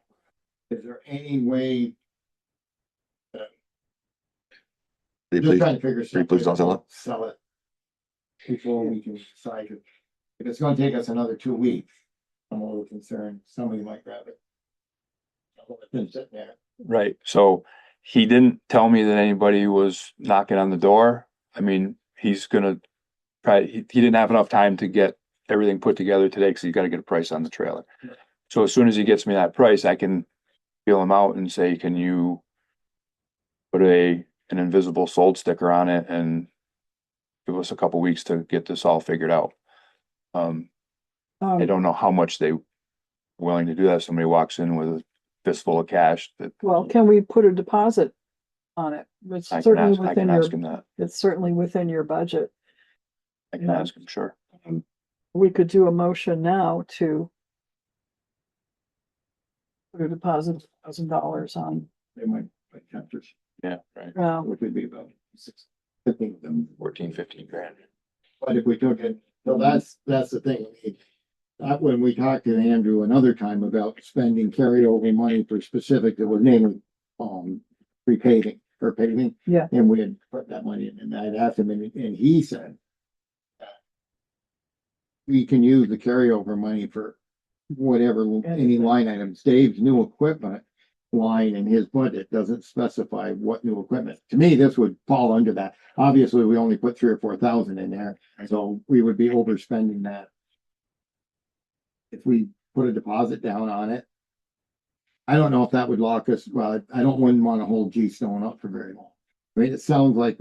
Is there any way? Pretty Just please. trying to figure. Pretty please don't sell it. Sell it. Before we can decide. If it's gonna take us another 2 weeks, I'm a little concerned. Somebody might grab it. It's been sitting there. Right. So he didn't tell me that anybody was knocking on the door. I mean, he's gonna try, he didn't have enough time to get everything put together today because he's got to get a price on the trailer. So as soon as he gets me that price, I can feel him out and say, can you put a an invisible sold sticker on it and give us a couple weeks to get this all figured out. I don't know how much they willing to do that. If somebody walks in with a fistful of cash that Well, can we put a deposit on it? It's I can certainly ask, I within can your, ask him that. it's certainly within your budget. I can Yeah. ask him, sure. We could do a motion now to put a deposit of $1,000 on, They might, like, chapters, Yeah, right. which would be about 15 of them. 14, 15 grand. But if we took it, so that's the thing. When we talked to Andrew another time about spending carryover money for specific, that was namely, repaving or paving. Yeah. And we had put that money in, and I'd asked him, and he said we can use the carryover money for whatever, any line items. Dave's new equipment line in his budget doesn't specify what new equipment. To me, this would fall under that. Obviously, we only put 3,000 or 4,000 in there, so we would be overspending that. If we put a deposit down on it. I don't know if that would lock us, well, wouldn't want to hold G Stone up for very long. I mean, it sounds like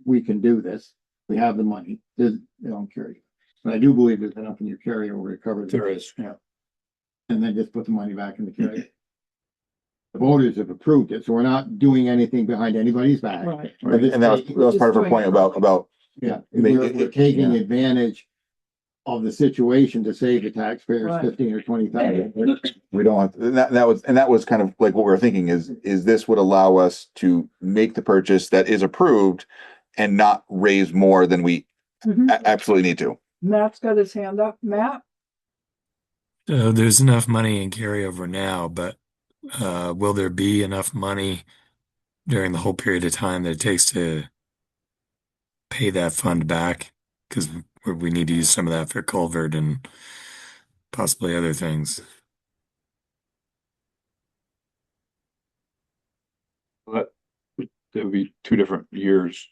we can do this. We have the money. Carry. But I do believe there's enough in your carryover to cover. There is, yeah. And then just put the money back in the carry. The voters have approved it, so we're not doing anything behind anybody's back. right, But this- And that was part of her point about, Yeah, Make we're taking yeah. advantage of the situation to save the taxpayers Right. 15 or 20,000. we don't want, that was kind of like what we were thinking is this would allow us to make the purchase that is approved and not raise more than we Mhm. absolutely need to. Matt's got his hand up. Matt? So there's enough money in carryover now, but will there be enough money during the whole period of time that it takes to pay that fund back? Because we need to use some of that for culvert and possibly other things. That would be 2 different years.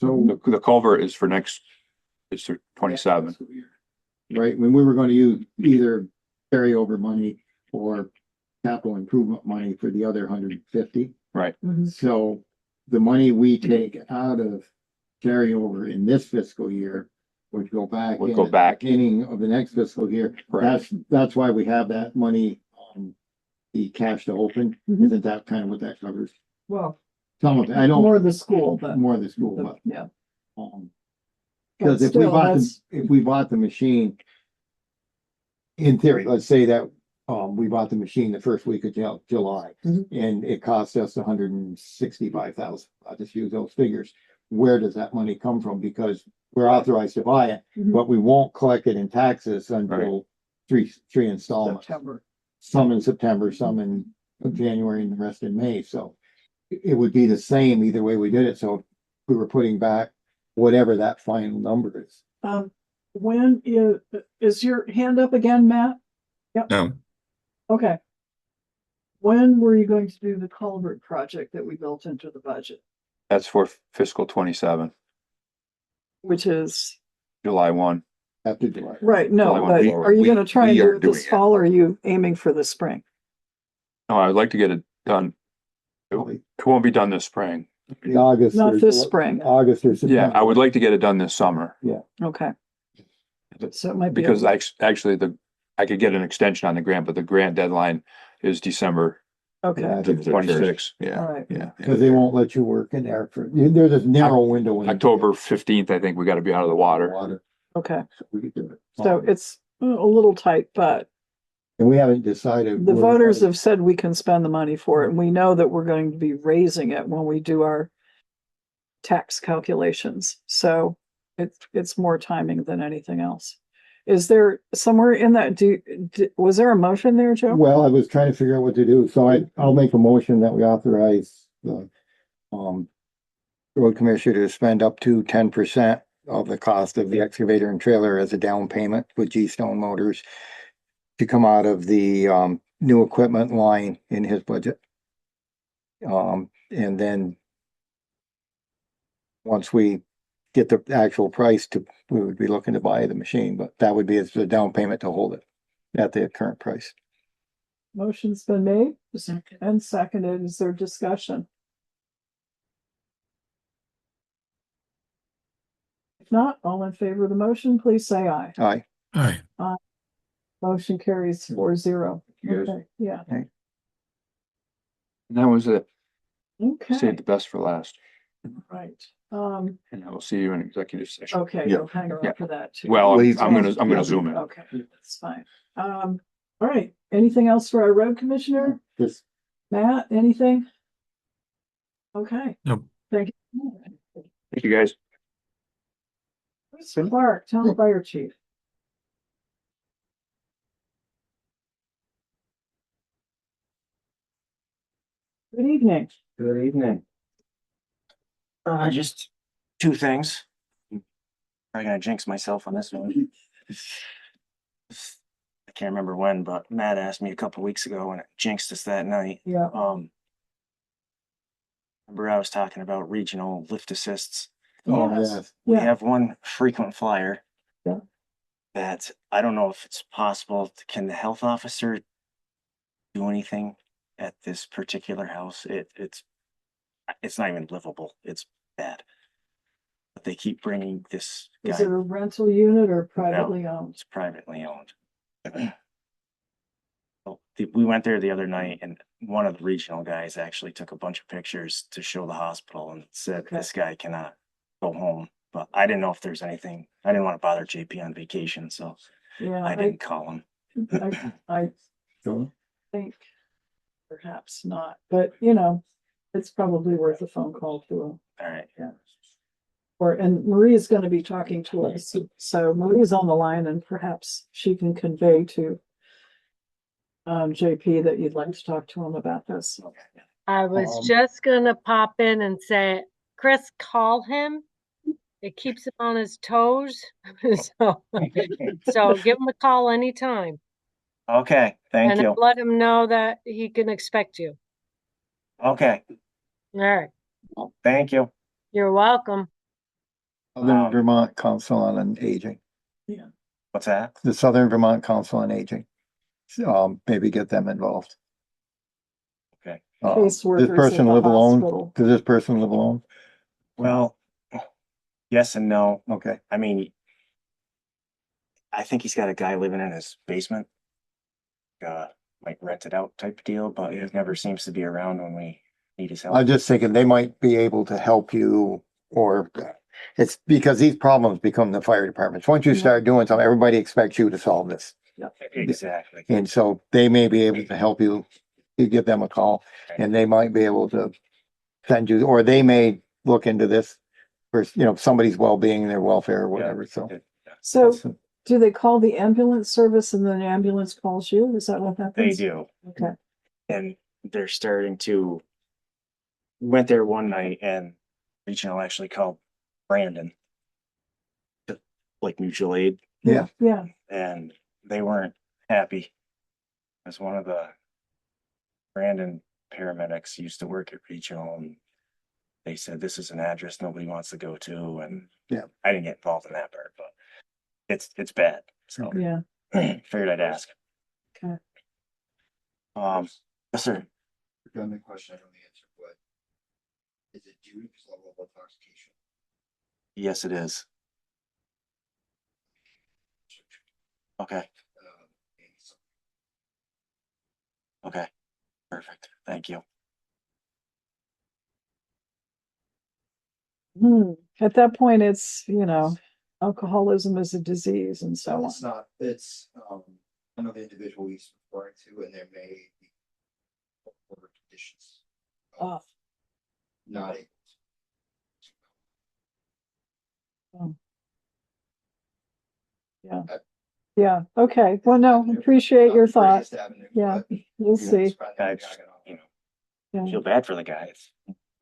So, The culvert is for it's for 27. right, when we were going to use either carryover money or capital improvement money for the other 150. Right. Mhm. So the money we take out of carryover in this fiscal year would go back. Would in go at the back. Beginning of the next fiscal year. Correct. That's why we have that money, the cash to open. Mhm. Isn't that kind of what that covers? Well, Some of it, I don't. more of the school, but. More of the school, but, Yeah. because if we bought the machine. In theory, let's say that, we bought the machine the first week of July, Mhm. and it cost us 165,000. I'll just use those figures. Where does that money come from? Because we're authorized to buy it, Mhm. but we won't collect it in taxes until three installments. September. Some in September, some in January, and the rest in May, so. It would be the same either way we did it, so we were putting back whatever that final number is. When is your hand up again, Matt? No, Okay. When were you going to do the culvert project that we built into the budget, That's for fiscal 27, which is, July 1. After July. right, no, July but 1. are you gonna try and we do are it this doing it. fall, or are you aiming for the spring? No, I'd like to get it done. It won't be done this spring. August. Not or- this spring. August or September. Yeah, I would like to get it done this summer Okay. So it might be. because actually I could get an extension on the grant, but the grant deadline is December Okay, Yeah. 26th. all Yeah, right. yeah. Cause they won't let you work in there there's a narrow window. in October 15th, I think we got to be out of the water. Water, Okay, so we could do it. so it's a little tight, but And we haven't decided. the where- voters have said we can spend the money for it, and we know that we're going to be raising it when we do our tax calculations. So it's more timing than anything else. Is there somewhere in that, was there a motion there, Joe? Well, I was trying to figure out what to do, so I'll make a motion that we authorize the, road commissioner to spend up to 10% of the cost of the excavator and trailer as a down payment with G Stone Motors to come out of the, new equipment line in his budget. And then once we get the actual price we would be looking to buy the machine, but that would be as a down payment to hold it at the current price. Motion's been made and seconded. Is there discussion? If not, all in favor of the motion, please say aye. Aye. Aye. Motion carries 4-0. You guys- Okay, yeah, And that was it. okay, Saved the best for last. right. And I will see you in executive session. Okay, Yeah. you'll hang Yeah. around for that too. Well, Please. I'm gonna zoom in. Okay, that's fine. All right, anything else for our road commissioner? Just Matt, anything? Okay. Nope. Thank you. Thank you, guys. Clark, town fire chief. Good evening. Good evening. Just two things. I'm gonna jinx myself on this one. I can't remember when, but Matt asked me a couple weeks ago and it jinxed us that night. Yeah. Remember I was talking about regional lift assists. Oh, Yes. yes. We Yeah. have one frequent flyer. Yeah. That I don't know if it's possible. Can the health officer do anything at this particular house? It's not even livable. It's bad. But they keep bringing this Is guy. it a rental unit or privately owned? It's privately owned. We went there the other night and one of the regional guys actually took a bunch of pictures to show the hospital and said Okay. this guy cannot go home. But I didn't know if there's anything. I didn't want to bother JP on vacation, so Yeah, I didn't call him. I So, think perhaps not, but you know, it's probably worth a phone call to him. All right. Yeah. And Maria's gonna be talking to us, so Maria's on the line and perhaps she can convey to JP that you'd like to talk to him about this. I was Um, just gonna pop in and say, Chris, call him. It keeps him on his toes. So give him a call anytime Okay, thank and you. let him know that he can expect you. Okay, All right. thank you. You're welcome. Southern Vermont Council on Aging, What's that? the Southern Vermont Council on Aging. Maybe get them involved. Okay. Caseworkers This at person the live alone? hospital. Does this person live alone? Well, yes and no. Okay. I mean, I think he's got a guy living in his basement. Like rent it out type deal, but it never seems to be around when we need his help. I'm just thinking they might be able to help you, or it's because these problems become the fire departments. Once you start doing something, everybody expects you to solve this. Exactly. And so they may be able to help you. You give them a call and they might be able to send you, or they may look into this for, somebody's well-being, their welfare or whatever. So. So do they call the ambulance service and then the ambulance calls you? Is that what They happens? do. Okay. And they're starting to, we went there one night and regional actually called Brandon to like mutual aid, Yeah. Yeah. and they weren't happy. As one of the Brandon paramedics used to work at regional, and they said this is an address nobody wants to go to, and Yeah. I didn't get involved in that part, but it's bad. So Yeah. figured I'd ask. Okay. Yes, sir. Got my question, I don't know the answer, but is it due to his level of intoxication? Yes, it is. Okay. Okay. Perfect. Thank you. At that point, it's, alcoholism is a disease and so on. It's not, it's, I know the individual he's referring to, and there may be other conditions. Oh. Not able Yeah. Yeah. Okay. Well, no, appreciate your thought. Yeah. We'll see. I just, Yeah. feel bad for the guys.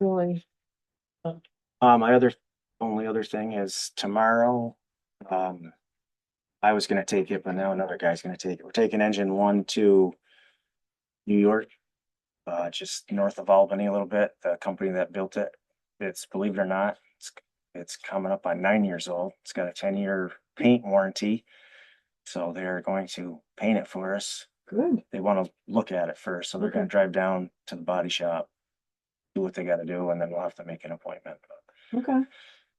Really. My only other thing is tomorrow, I was gonna take it, but now another guy's gonna take it. We're taking engine 1 to New York, just north of Albany a little bit. The company that built it, it's, believe it or not, it's coming up on 9 years old. It's got a 10-year paint warranty. So they're going to paint it for us. Good. They want to look at it first, so they're Okay. gonna drive down to the body shop, do what they gotta do, and then we'll have to make an appointment. Okay.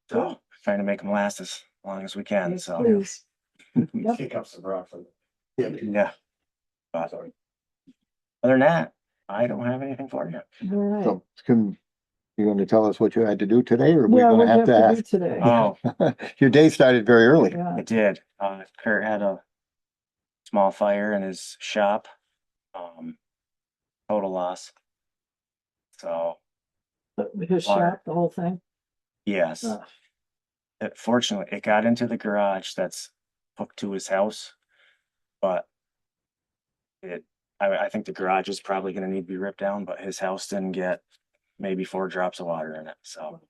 So trying to make them last as long as we can, Yes, so. please. Yep. Kick up some rocks. Yeah. But other than that, I don't have anything for you. All right. So you going to tell us what you had to do today, or we're Yeah, going what to do you have to have to do ask? today? Oh, Your day started very early. Yeah. I did. Kurt had a small fire in his shop. Total loss. So, His shop, the whole thing. yes. Ugh. Fortunately, it got into the garage that's hooked to his house, but I think the garage is probably going to need to be ripped down, but his house didn't get maybe 4 drops of water in it. So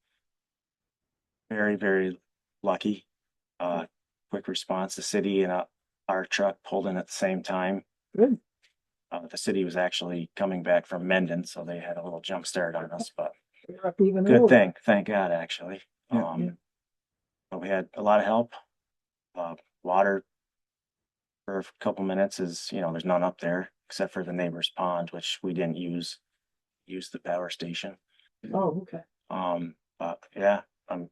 very, very lucky. Quick response. The city and our truck pulled in at the same time. Good. The city was actually coming back from Mendon, so they had a little jump start on us, but You're up even good earlier. thing. Thank God, actually. Yeah. But we had a lot of help. Water for a couple minutes is, there's none up there except for the neighbor's pond, which we didn't use the power station. Oh, okay. But yeah, I'm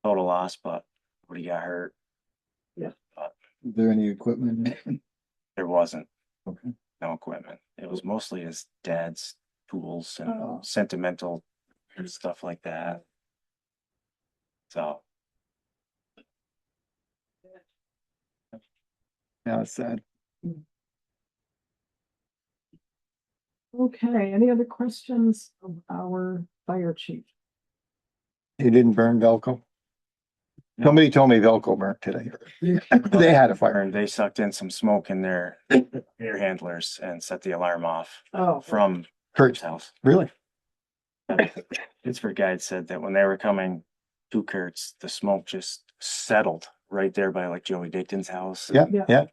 total loss, but nobody got hurt. Yeah. But Is there any equipment? there wasn't. Okay. No equipment. It was mostly his dad's tools and Oh. sentimental stuff like that. So Yeah, it's sad. Okay, any other questions of our fire chief? You didn't burn Velco? Somebody told me Velco burnt today. They had a fire. and they sucked in some smoke in their air handlers and set the alarm off Oh, from Kurt's Kurt's house. Really? Pittsburgh guide said that when they were coming to Kurt's, the smoke just settled right there by like Joey Dicton's house. Yeah, Yeah. yeah.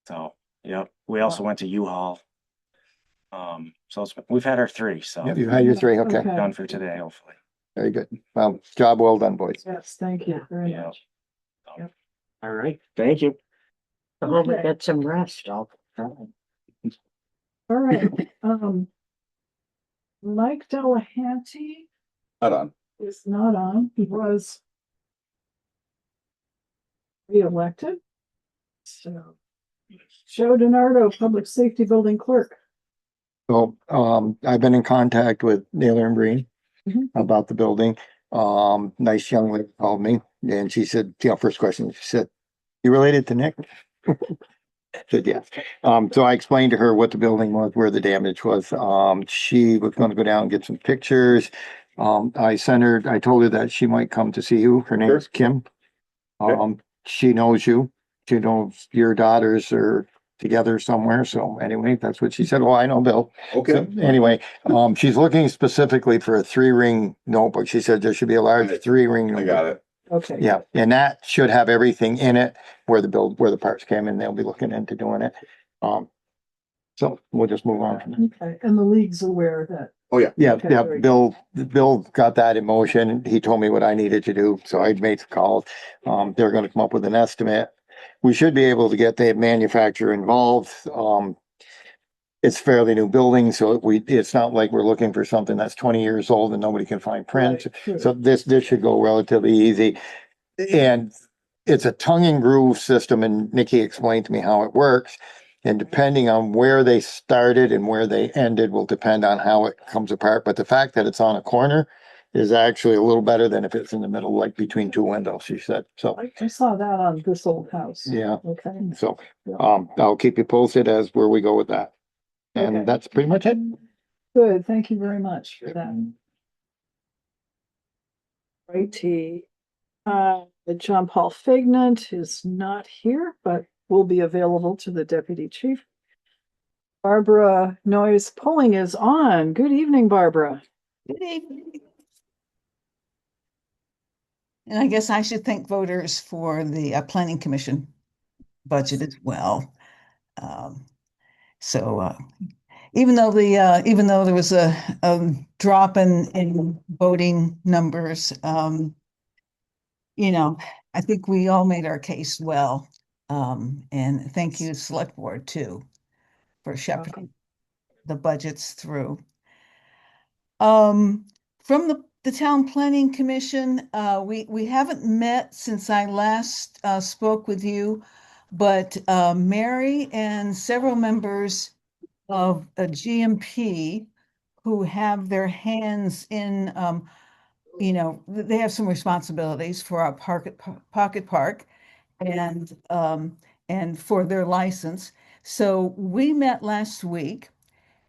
So, yep. We also went to U-Haul. So we've had our 3, so Yeah, you had your 3. Okay, Okay. done for today, hopefully. very good. Well, job well done, boys. yes, thank you very Yeah. much. All right. Thank you. Go home and Okay. get some rest. All right, Mike Delehanty Not on. is not on. He was reelected. So Joe Denardo, Public Safety Building Clerk. So, I've been in contact with Naylor and Breen Mhm. about the building. Nice young lady called me and she said, first question, she said, "You related to Nick?" Said yes. So I explained to her what the building was, where the damage was. She was gonna go down and get some pictures. I told her that she might come to see you. Her name is Kim. She knows you. She knows your daughters are together somewhere. So anyway, that's what she said. Well, I know Bill. Okay. So anyway, she's looking specifically for a 3-ring notebook. She said there should be a large 3-ring I notebook. got it. Okay. Yeah, and that should have everything in it where the parts came in. They'll be looking into doing it. So we'll just move on from there. Okay, and the league's aware that. Oh, yeah. Yeah, Okay, yeah, very Bill got that in motion. He told me what I needed to do, so I made the calls. They're gonna come up with an estimate. We should be able to get the manufacturer involved. It's fairly new building, so it's not like we're looking for something that's 20 years old and nobody can find prints. Right, true. So this should go relatively easy. And it's a tongue and groove system, and Nikki explained to me how it works. And depending on where they started and where they ended will depend on how it comes apart. But the fact that it's on a corner is actually a little better than if it's in the middle, like between 2 windows, she said. So, I saw that on this old house. yeah. Okay. So, I'll keep you posted as where we go with that. Okay. And that's pretty much it. Good, thank you very much for that. Righty. John Paul Faignant is not here, but will be available to the deputy chief. Barbara Noyes polling is on. Good evening, Barbara. Good evening. And I guess I should thank voters for the planning commission budget as well. Even though there was a drop in voting numbers, I think we all made our case well. And thank you, Select Board, too, for shepherding the budgets through. From the the Town Planning Commission, we haven't met since I last spoke with you, but Mary and several members of a GMP who have their hands in, they have some responsibilities for our pocket park and for their license. So we met last week,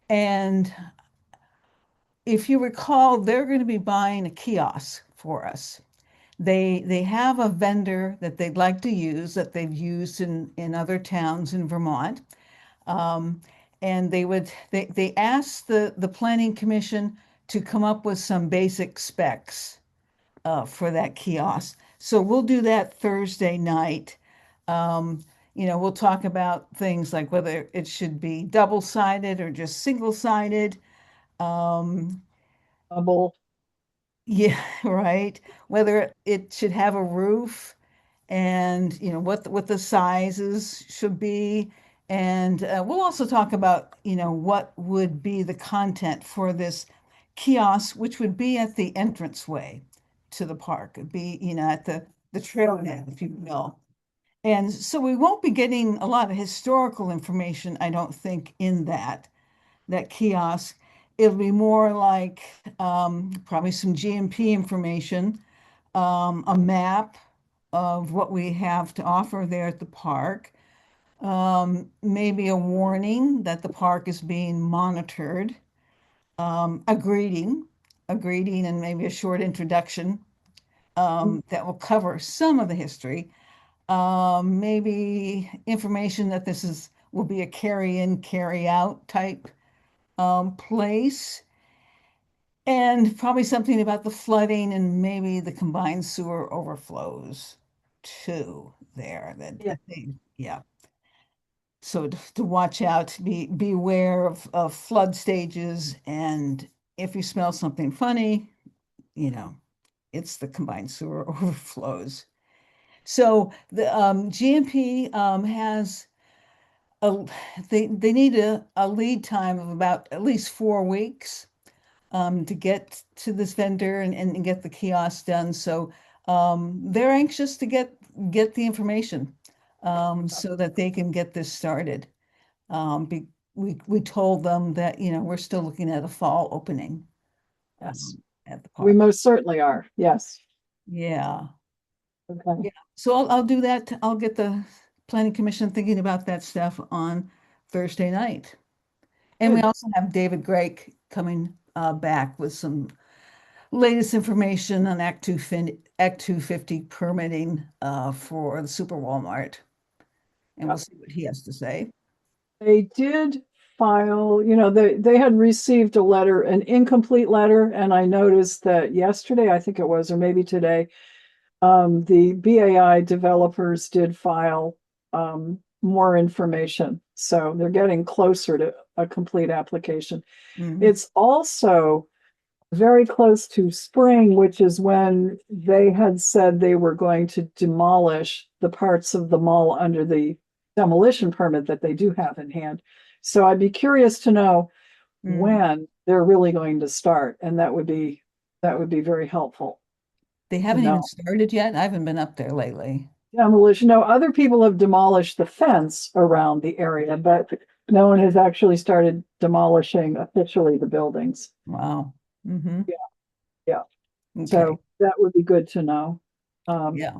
and if you recall, they're going to be buying a kiosk for us. They have a vendor that they'd like to use that they've used in other towns in Vermont. And they asked the planning commission to come up with some basic specs for that kiosk. So we'll do that Thursday night. We'll talk about things like whether it should be double-sided or just single-sided. Double. Yeah, right. Whether it should have a roof and, what the sizes should be. And we'll also talk about, what would be the content for this kiosk, which would be at the entranceway to the park. It'd be, at the trailhead, if you will. And so we won't be getting a lot of historical information, I don't think, in that kiosk. It'll be more like probably some GMP information, a map of what we have to offer there at the park, maybe a warning that the park is being monitored, a greeting, and maybe a short introduction that will cover some of the history. Maybe information that will be a carry in, carry out type place, and probably something about the flooding and maybe the combined sewer overflows too there. Yeah. So to watch out, beware of flood stages, and if you smell something funny, it's the combined sewer overflows. So the GMP has they need a lead time of about at least 4 weeks to get to this vendor and get the kiosk done. So they're anxious to get the information so that they can get this started. We told them that, we're still looking at a fall opening. Yes. At the We park. most certainly are. Yes. Yeah. Okay. Yeah. So I'll do that. I'll get the planning commission thinking about that stuff on Thursday night. And we Good. also have David Drake coming back with some latest information on Act 250 permitting for the Super Walmart. And we'll see what he has to say. They did file, they had received a letter, an incomplete letter, and I noticed that yesterday, I think it was, or maybe today, the BAI developers did file more information. So they're getting closer to a complete application. Mhm. It's also very close to spring, which is when they had said they were going to demolish the parts of the mall under the demolition permit that they do have in hand. So I'd be curious to know when they're really going to start, and that would be very helpful. They haven't even started yet. I haven't been up there lately. Demolition. No, other people have demolished the fence around the area, but no one has actually started demolishing officially the buildings. Wow. Mm-hmm. Yeah. Okay. So that would be good to know. Yeah.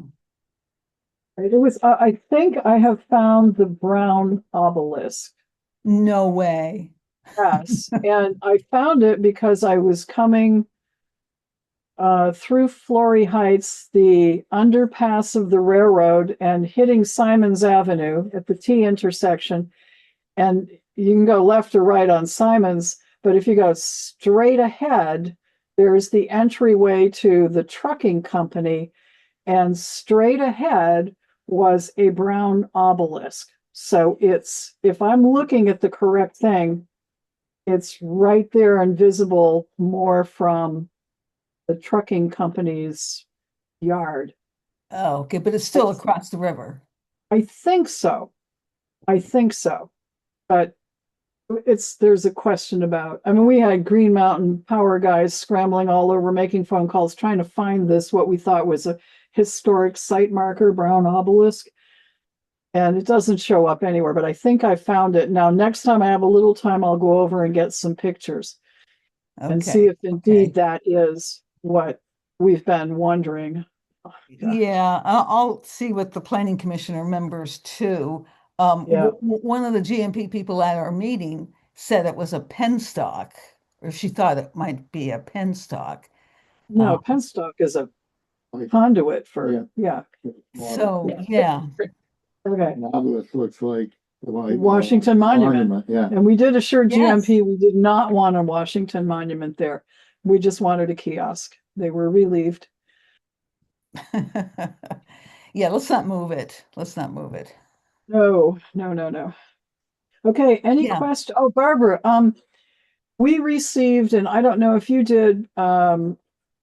It was, I think I have found the brown obelisk. No way. Yes. And I found it because I was coming through Flory Heights, the underpass of the railroad, and hitting Simons Avenue at the T intersection. And you can go left or right on Simons, but if you go straight ahead, there's the entryway to the trucking company, and straight ahead was a brown obelisk. So if I'm looking at the correct thing, it's right there and visible more from the trucking company's yard. Oh, okay, but it's still across the river. I think so. But there's a question about, I mean, we had Green Mountain Power guys scrambling all over, making phone calls, trying to find this, what we thought was a historic site marker, brown obelisk. And it doesn't show up anywhere, but I think I found it. Now, next time I have a little time, I'll go over and get some pictures and see if indeed that is what we've been wondering. Yeah, I'll see what the planning commission remembers too. Yeah. One of the GMP people at our meeting said it was a penstock, or she thought it might be a penstock. No, penstock is a conduit for, yeah. So, yeah. Okay. Obelisk looks like Washington Monument. Yeah. And we did assure Yes. GMP we did not want a Washington Monument there. We just wanted a kiosk. They were relieved. Yeah, let's not move it. Let's not move it. No, no, no, no. Okay, any Yeah. question? Oh, Barbara, we received, and I don't know if you did,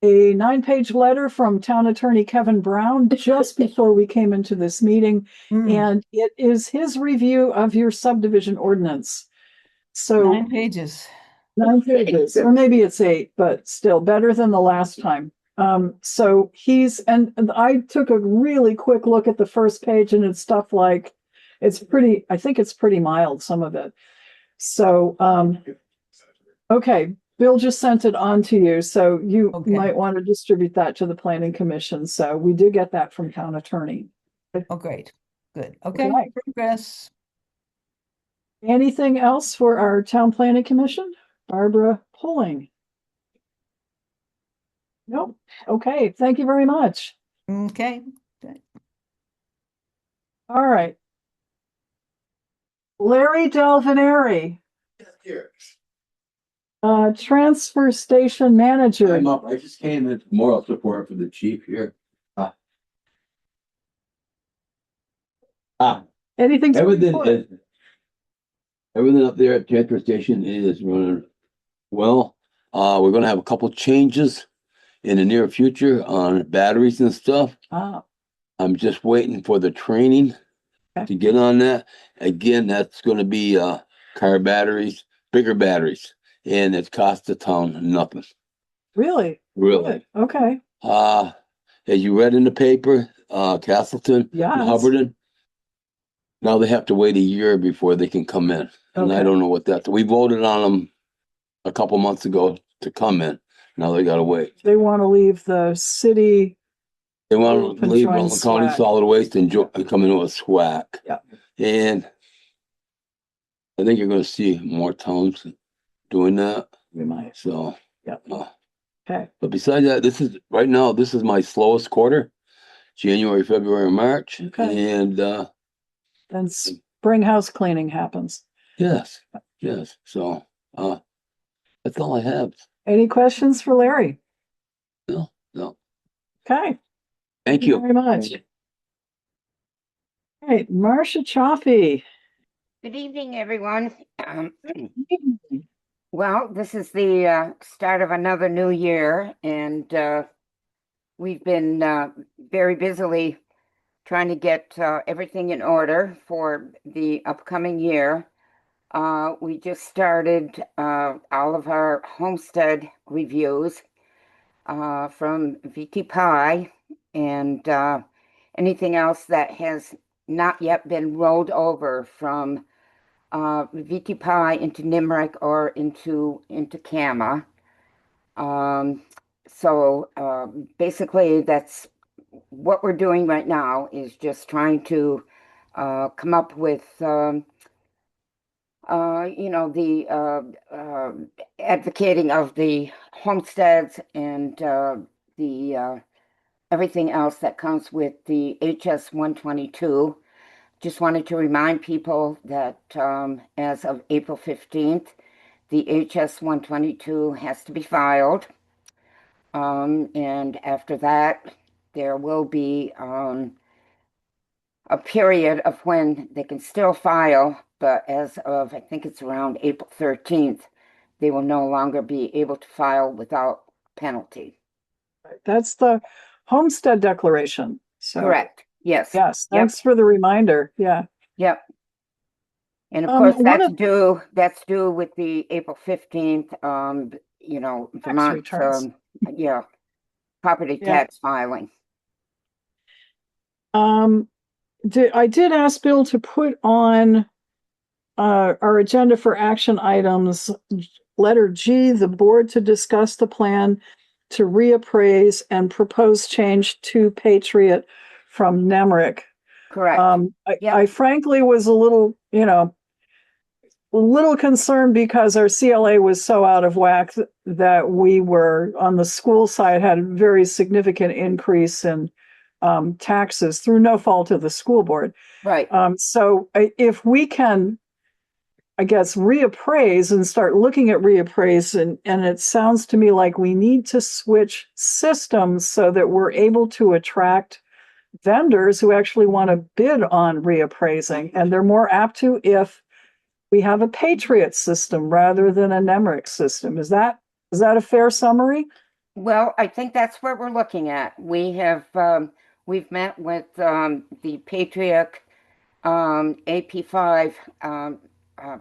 a 9-page letter from Town Attorney Kevin Brown just before we came into this meeting, and it is his review of your subdivision ordinance. So 9 pages. 9 pages, or maybe it's 8, but still better than the last time. So and I took a really quick look at the first page, and it's stuff like, I think it's pretty mild, some of it. So, okay, Bill just sent it on to you, so you might want to distribute that to the planning commission. So we did get that from town attorney. Oh, great. Good. Okay, progress. Anything else for our town planning commission? Barbara Pulling? Nope. Okay, thank you very much. Okay. All right. Larry Delvenary, transfer station manager. I'm up. I just came in moral support for the chief here. Anything? Everything up there at transfer station is running well. We're gonna have a couple changes in the near future on batteries and stuff. I'm just waiting for the training to get on that. Again, that's gonna be car batteries, bigger batteries, and it costs the town nothing. Really? Really. Good. Okay. As you read in the paper, Castleton, Yes. and Hubbardton, now they have to wait a year before they can come in. And I Okay. don't know what that's. We voted on them a couple months ago to come in. Now they gotta wait. They want to leave the city. They want to leave Join Rutland County SWAC. Solid Waste and come in with SWAC. Yeah. And I think you're gonna see more towns doing that. We might. So. Yeah. Okay. But besides that, this is my slowest quarter, January, February, March. Okay. And Then spring house cleaning happens. yes. So that's all I have. Any questions for Larry? No. Okay. Thank you. Very much. All right, Marcia Chaffee. Good evening, everyone. Well, this is the start of another new year, and we've been very busily trying to get everything in order for the upcoming year. We just started all of our homestead reviews from VT Pi and anything else that has not yet been rolled over from VT Pi into Nimerick or into Kama. So basically that's what we're doing right now, is just trying to come up with the advocating of the homesteads and the everything else that comes with the HS 122. Just wanted to remind people that as of April 15th, the HS 122 has to be filed. And after that, there will be a period of when they can still file, but as of, I think it's around April 13th, they will no longer be able to file without penalty. That's the homestead declaration. So, Correct. Yes. yes. Thanks for the reminder. Yeah. Yep. And of course, one of that's due with the April 15th, Vermont, returns. property Yeah. tax filing. I did ask Bill to put on our agenda for action items, letter G, the board to discuss the plan to reappraise and propose change to Patriot from Nemrick. Correct. I frankly was a little concerned because our CLA was so out of whack that we were on the school side had a very significant increase in taxes through no fault of the school board. Right. So if we can, I guess, reappraise and start looking at reappraise, and it sounds to me like we need to switch systems so that we're able to attract vendors who actually want to bid on reappraising, and they're more apt to if we have a Patriot system rather than a Nemrick system. Is that a fair summary? Well, I think that's what we're looking at. We've met with the Patriot AP5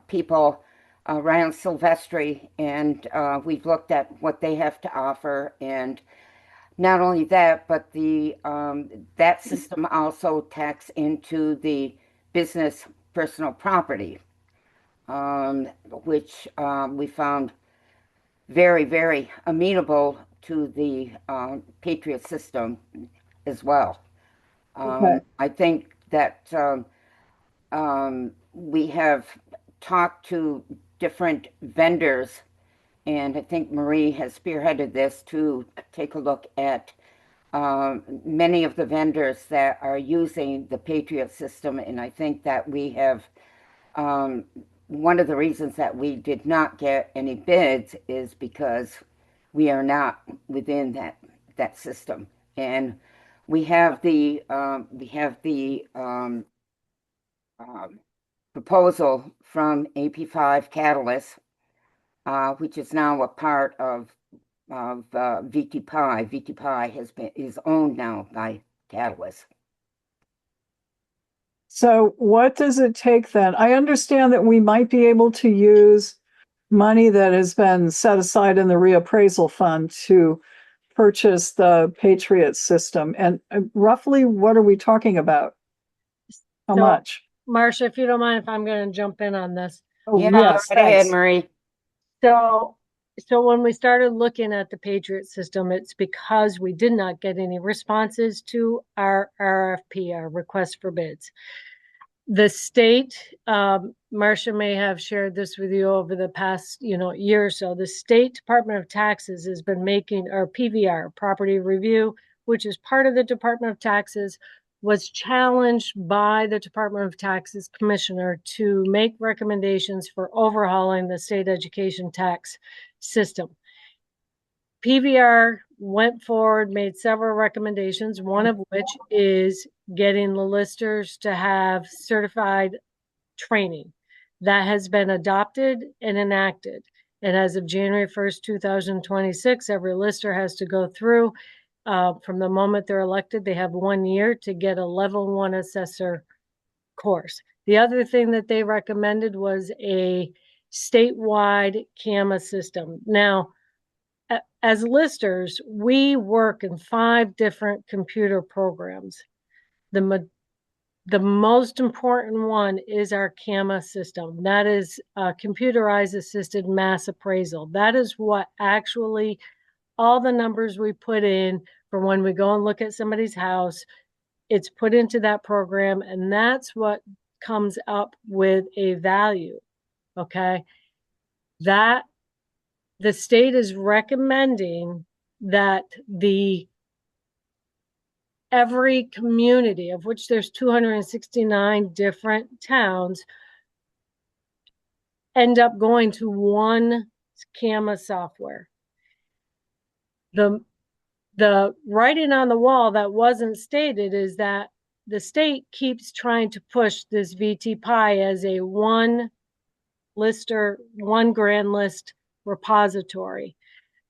people around Silvestri, and we've looked at what they have to offer. And not only that, but that system also tax into the business personal property, which we found very, very amenable to the Patriot system as well. Okay. I think that we have talked to different vendors, and I think Marie has spearheaded this to take a look at many of the vendors that are using the Patriot system. And I think that we have one of the reasons that we did not get any bids is because we are not within that system. And we have the proposal from AP5 Catalyst, which is now a part of VT-Pi. VT-Pi is owned now by Catalyst. So what does it take then? I understand that we might be able to use money that has been set aside in the reappraisal fund to purchase the Patriot system. And roughly, what are we talking about? How much? Marcia, if you don't mind, if I'm going to jump in on this. Oh, Yeah, yes, go ahead, thanks. Marie. So when we started looking at the Patriot system, it's because we did not get any responses to our RFP, our request for bids. The state, Marcia may have shared this with you over the past, year or so. The State Department of Taxes has been making, or PVR, Property Review, which is part of the Department of Taxes, was challenged by the Department of Taxes Commissioner to make recommendations for overhauling the state education tax system. PVR went forward, made several recommendations, one of which is getting the listers to have certified training. That has been adopted and enacted. And as of January 1st, 2026, every lister has to go through. From the moment they're elected, they have 1 year to get a level 1 assessor course. The other thing that they recommended was a statewide CAMA system. Now, as listers, we work in 5 different computer programs. The most important one is our CAMA system. That is computerized assisted mass appraisal. That is what actually all the numbers we put in for when we go and look at somebody's house, it's put into that program, and that's what comes up with a value. Okay. That the state is recommending that every community, of which there's 269 different towns, end up going to one CAMA software. The writing on the wall that wasn't stated is that the state keeps trying to push this VT-Pi as a one lister, one grand list repository.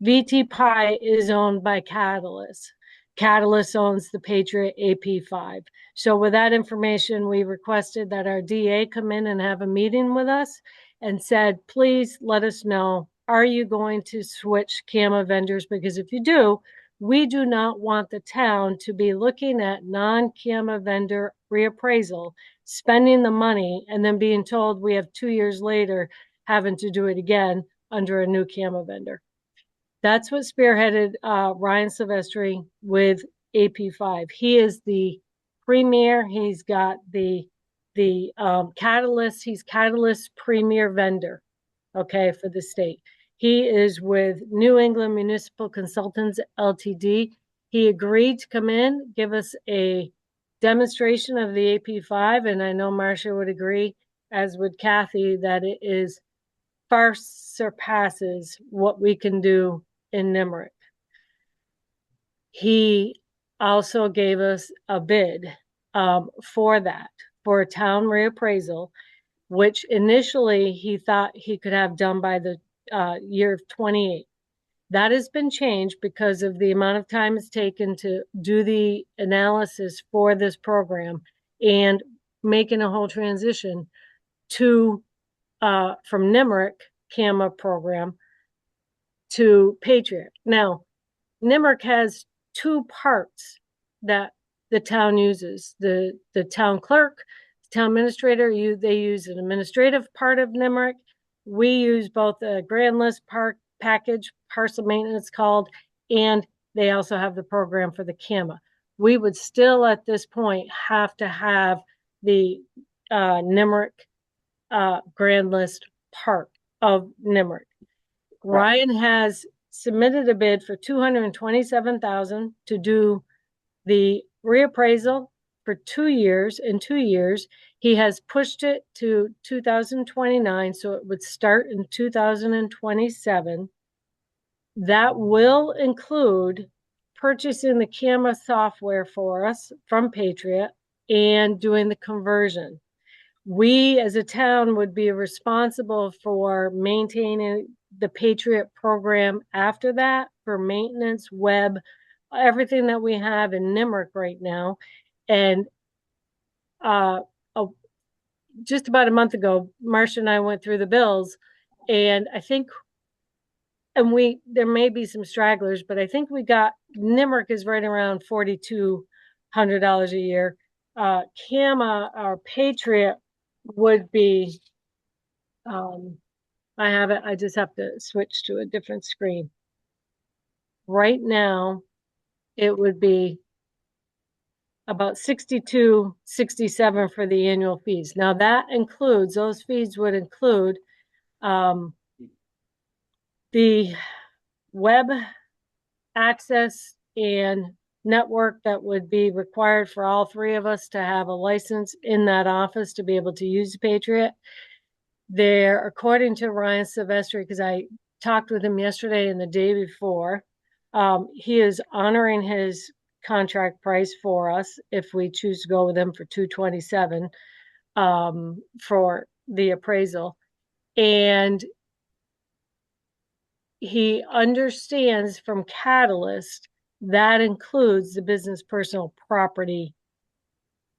VT-Pi is owned by Catalyst. Catalyst owns the Patriot AP5. So with that information, we requested that our DA come in and have a meeting with us and said, please let us know, are you going to switch CAMA vendors? Because if you do, we do not want the town to be looking at non-CAMA vendor reappraisal, spending the money, and then being told we have 2 years later having to do it again under a new CAMA vendor. That's what spearheaded Ryan Silvestri with AP5. He is the premier. He's got the Catalyst. He's Catalyst premier vendor, okay, for the state. He is with New England Municipal Consultants LTD. He agreed to come in, give us a demonstration of the AP5, and I know Marcia would agree, as would Kathy, that it is far surpasses what we can do in Nimerick. He also gave us a bid for that, for a town reappraisal, which initially he thought he could have done by the year of 28. That has been changed because of the amount of time it's taken to do the analysis for this program and making a whole transition to from Nimerick CAMA program to Patriot. Now, Nimerick has two parts that the town uses. The town clerk, the town administrator, they use an administrative part of Nimerick. We use both a grand list package, parcel maintenance called, and they also have the program for the CAMA. We would still at this point have to have the Nimerick grand list part of Nimerick. Ryan has submitted a bid for $227,000 to do the reappraisal for 2 years. In 2 years, he has pushed it to 2029, so it would start in 2027. That will include purchasing the CAMA software for us from Patriot and doing the conversion. We as a town would be responsible for maintaining the Patriot program after that, for maintenance, web, everything that we have in Nimerick right now. And just about a month ago, Marcia and I went through the bills, and I think, and there may be some stragglers, but I think we got, Nimerick is right around $4,200 a year. CAMA, our Patriot, would be, I have it, I just have to switch to a different screen. Right now, it would be about 62, 67 for the annual fees. Now that includes, those fees would include the web access and network that would be required for all three of us to have a license in that office to be able to use the Patriot. There, according to Ryan Silvestri, because I talked with him yesterday and the day before, he is honoring his contract price for us if we choose to go with him for $227 for the appraisal. And he understands from Catalyst that includes the business personal property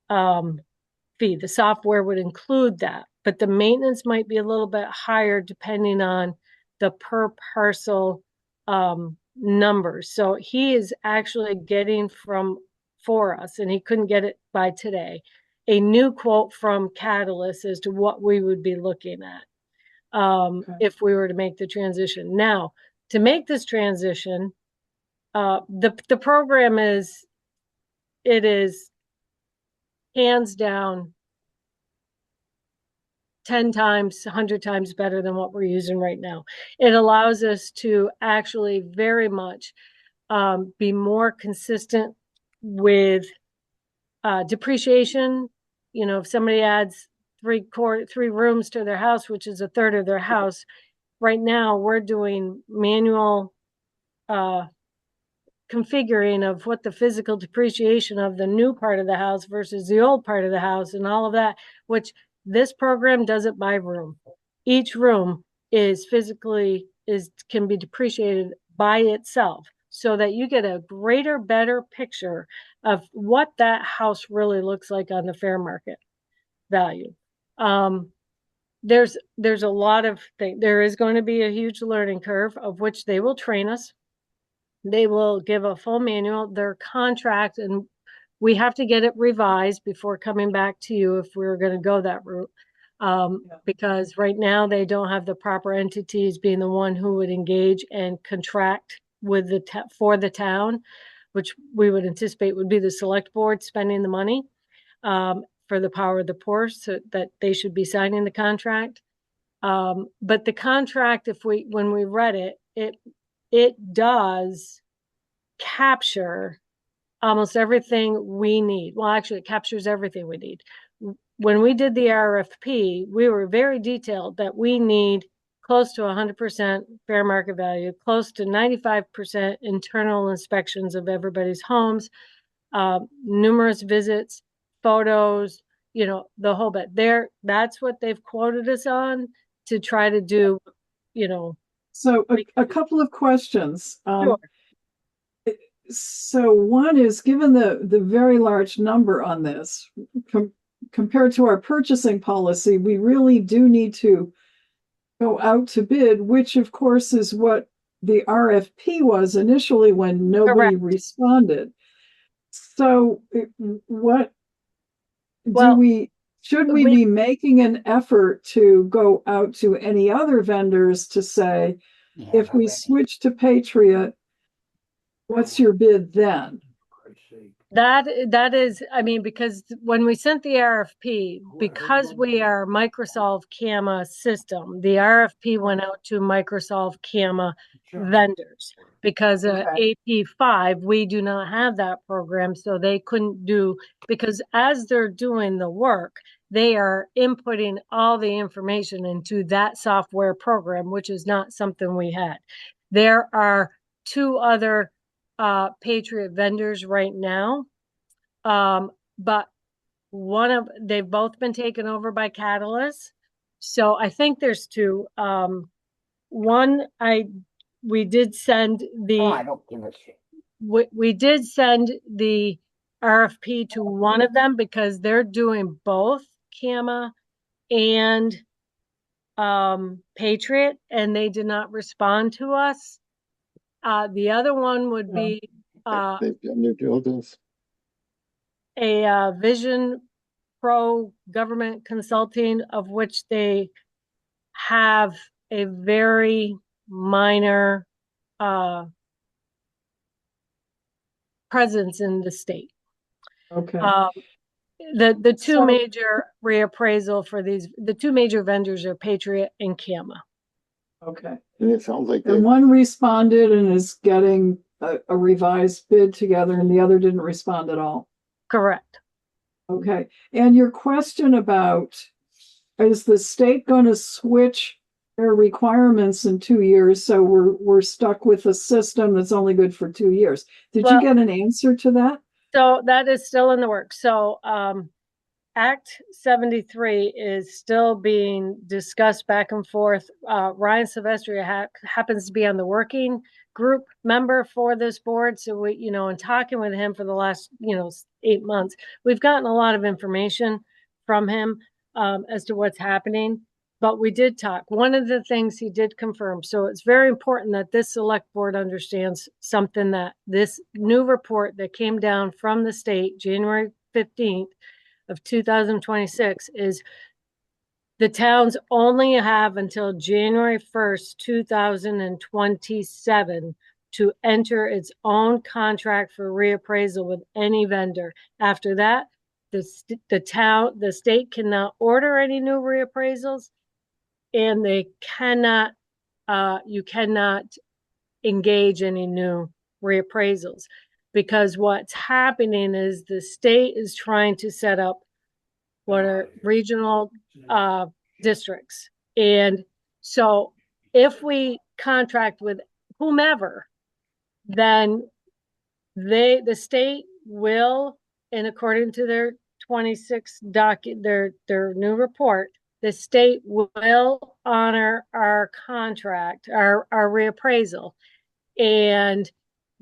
fee. The software would include that, but the maintenance might be a little bit higher depending on the per parcel numbers. So he is actually getting for us, and he couldn't get it by today, a new quote from Catalyst as to what we would be looking at if we were to make the transition. Now, to make this transition, the program is hands down 10 times, 100 times better than what we're using right now. It allows us to actually very much be more consistent with depreciation. You know, if somebody adds three rooms to their house, which is a third of their house, right now we're doing manual configuring of what the physical depreciation of the new part of the house versus the old part of the house and all of that, which this program does it by room. Each room is physically can be depreciated by itself. so that you get a greater, better picture of what that house really looks like on the fair market value. There's a lot of things. There is going to be a huge learning curve, of which they will train us. They will give a full manual, their contract, and we have to get it revised before coming back to you if we're going to go that route. Because right now they don't have the proper entities being the one who would engage and contract with for the town, which we would anticipate would be the select board spending the money for the power of the purse, so that they should be signing the contract. But the contract, when we read it does capture almost everything we need. Well, actually, it captures everything we need. When we did the RFP, we were very detailed that we need close to 100% fair market value, close to 95% internal inspections of everybody's homes, numerous visits, photos, the whole bit. That's what they've quoted us on to try to do, So a couple of questions. Sure. So one is, given the very large number on this, compared to our purchasing policy, we really do need to go out to bid, which of course is what the RFP was initially when nobody responded. So should we be making an effort to go out to any other vendors to say, if we switch to Patriot, what's your bid then? That is, because when we sent the RFP, because we are Microsoft CAMA system, the RFP went out to Microsoft CAMA vendors. Because AP5, we do not have that program, so they couldn't do, because as they're doing the work, they are inputting all the information into that software program, which is not something we had. There are 2 other Patriot vendors right now, but they've both been taken over by Catalyst, so I think there's 2. We did send I don't give a shit. we did send the RFP to one of them because they're doing both CAMA and Patriot, and they did not respond to us. The other one would be They've done their diligence. a Vision Pro Government Consulting, of which they have a very minor presence in the state. Okay. The 2 major reappraisal for the 2 major vendors are Patriot and CAMA. Okay. And it sounds like And one responded and is getting a revised bid together, and the other didn't respond at all. Correct. Okay. And your question about, is the state going to switch their requirements in 2 years? So we're stuck with a system that's only good for 2 years. Did you get an answer to that? So that is still in the works. So Act 73 is still being discussed back and forth. Ryan Silvestri happens to be on the working group member for this board. So we, in talking with him for the last, 8 months, we've gotten a lot of information from him as to what's happening. But we did talk. One of the things he did confirm, so it's very important that this select board understands something, that this new report that came down from the state January 15th of 2026 is the towns only have until January 1st, 2027 to enter its own contract for reappraisal with any vendor. After that, the state cannot order any new reappraisals, and they cannot, you cannot engage any new reappraisals, because what's happening is the state is trying to set up what are regional districts. And so if we contract with whomever, then the state will, and according to their 26 their new report, the state will honor our contract, our reappraisal. And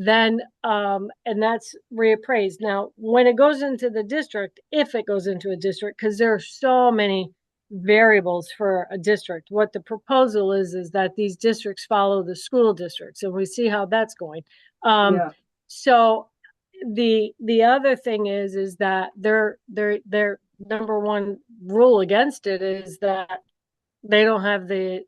then, and that's reappraised. Now, when it goes into the district, if it goes into a district, because there are so many variables for a district, what the proposal is that these districts follow the school districts, and we see how that's going. Yeah. So the other thing is that their number one rule against it is that they don't have the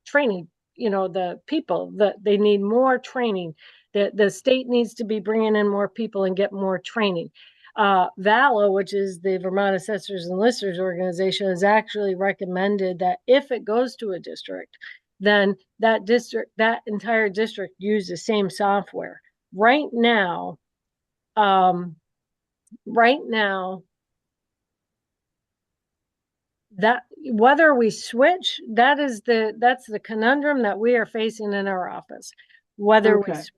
training, the people that they need more training. The state needs to be bringing in more people and get more training. VALA, which is the Vermont Assessors and Listers Organization, has actually recommended that if it goes to a district, then that entire district use the same software. Right now, that whether we switch, that's the conundrum that we are facing in our office, whether we switch.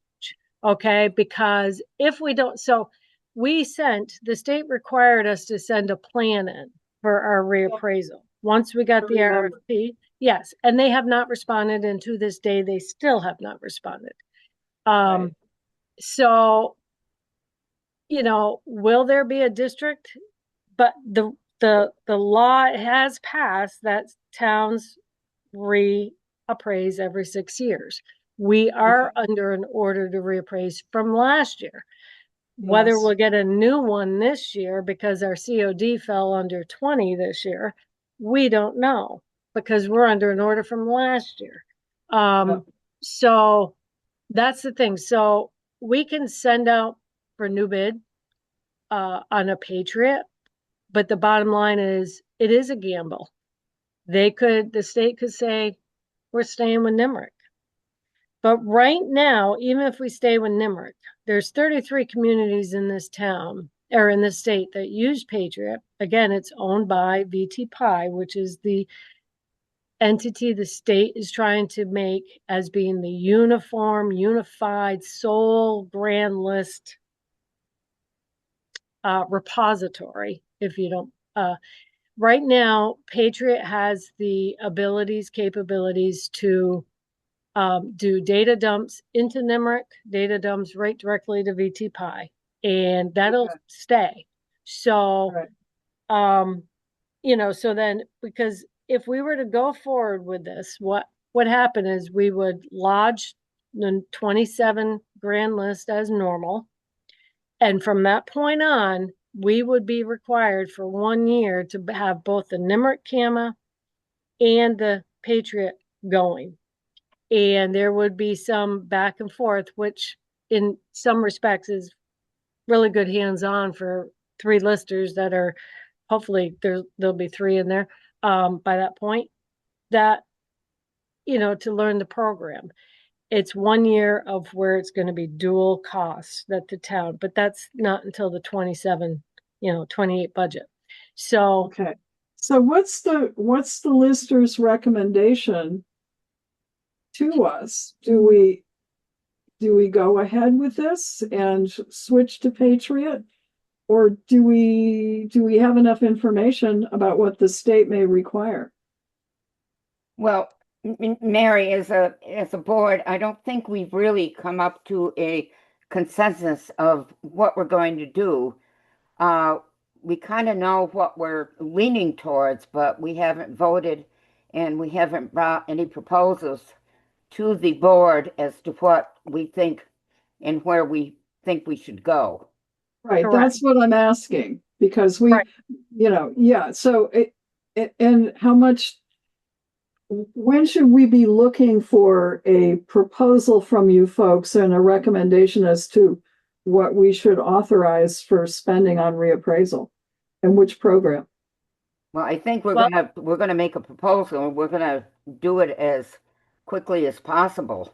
Okay, because if we don't, so the state required us to send a plan in for our reappraisal once we got the RFP. Yes, and they have not responded, and to this day they still have not responded. So will there be a district? But the law has passed that towns reappraise every 6 years. We are under an order to reappraise from last year. Whether we'll get a new one this year because our COD fell under 20 this year, we don't know, because we're under an order from last year. So that's the thing. So we can send out for new bid on a Patriot, but the bottom line is it is a gamble. The state could say, we're staying with NIMRIC. But right now, even if we stay with NIMRIC, there's 33 communities in this town or in this state that use Patriot. Again, it's owned by VTPI, which is the entity the state is trying to make as being the unified, sole grand list repository. If you don't, right now, Patriot has the capabilities to do data dumps into NIMRIC, data dumps right directly to VTPI, and that'll stay. So, so then, because if we were to go forward with this, what would happen is we would lodge the 27 grand list as normal. And from that point on, we would be required for 1 year to have both the NIMRIC CAMA and the Patriot going. And there would be some back and forth, which in some respects is really good hands-on for 3 listers that are, hopefully there'll be 3 in there by that point, that, to learn the program. It's 1 year of where it's going to be dual costs that the town, but that's not until the 28 budget. So, so what's the lister's recommendation to us? Do we go ahead with this and switch to Patriot, or do we have enough information about what the state may require? Well, Mary, as a board, I don't think we've really come up to a consensus of what we're going to do. We kind of know what we're leaning towards, but we haven't voted and we haven't brought any proposals to the board as to what we think and where we think we should go. Right. Correct. That's what I'm asking, because we, so and how much, when should we be looking for a proposal from you folks and a recommendation as to what we should authorize for spending on reappraisal and which program? Well, I think we're gonna make a proposal, and we're gonna do it as quickly as possible.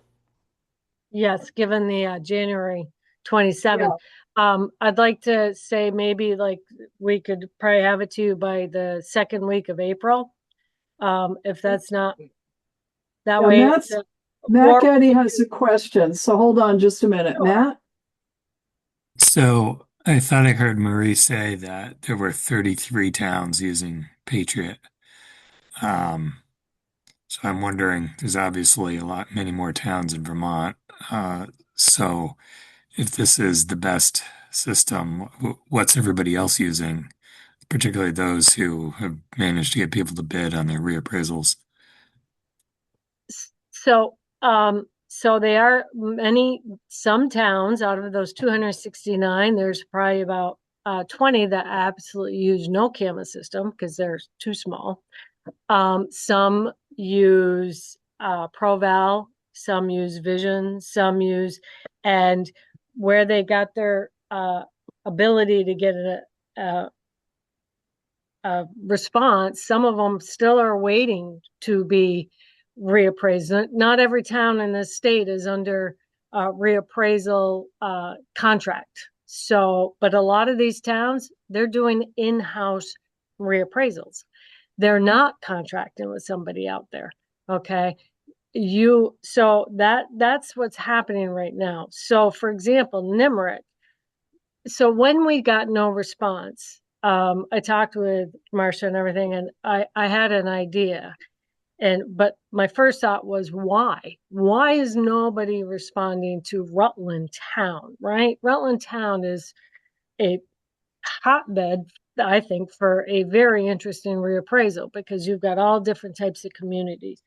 Yes, given the January 27th. I'd like to say maybe like we could probably have it to you by the second week of April. If that's not that way. Matt Getty has a question, so hold on just a minute. Matt? So I thought I heard Marie say that there were 33 towns using Patriot. So I'm wondering, there's obviously many more towns in Vermont. So if this is the best system, what's everybody else using? Particularly those who have managed to get people to bid on their reappraisals. So they are some towns out of those 269, there's probably about 20 that absolutely use no camera system because they're too small. Some use ProVal, some use Vision, some use, and where they got their ability to get a response, some of them still are waiting to be reappraised. Not every town in this state is under reappraisal contract. So, but a lot of these towns, they're doing in-house reappraisals. They're not contracting with somebody out there. Okay. So that's what's happening right now. So for example, Nimerick. So when we got no response, I talked with Marcia and everything, and I had an idea. But my first thought was why? Why is nobody responding to Rutland Town, right? Rutland Town is a hotbed, I think, for a very interesting reappraisal because you've got all different types of communities.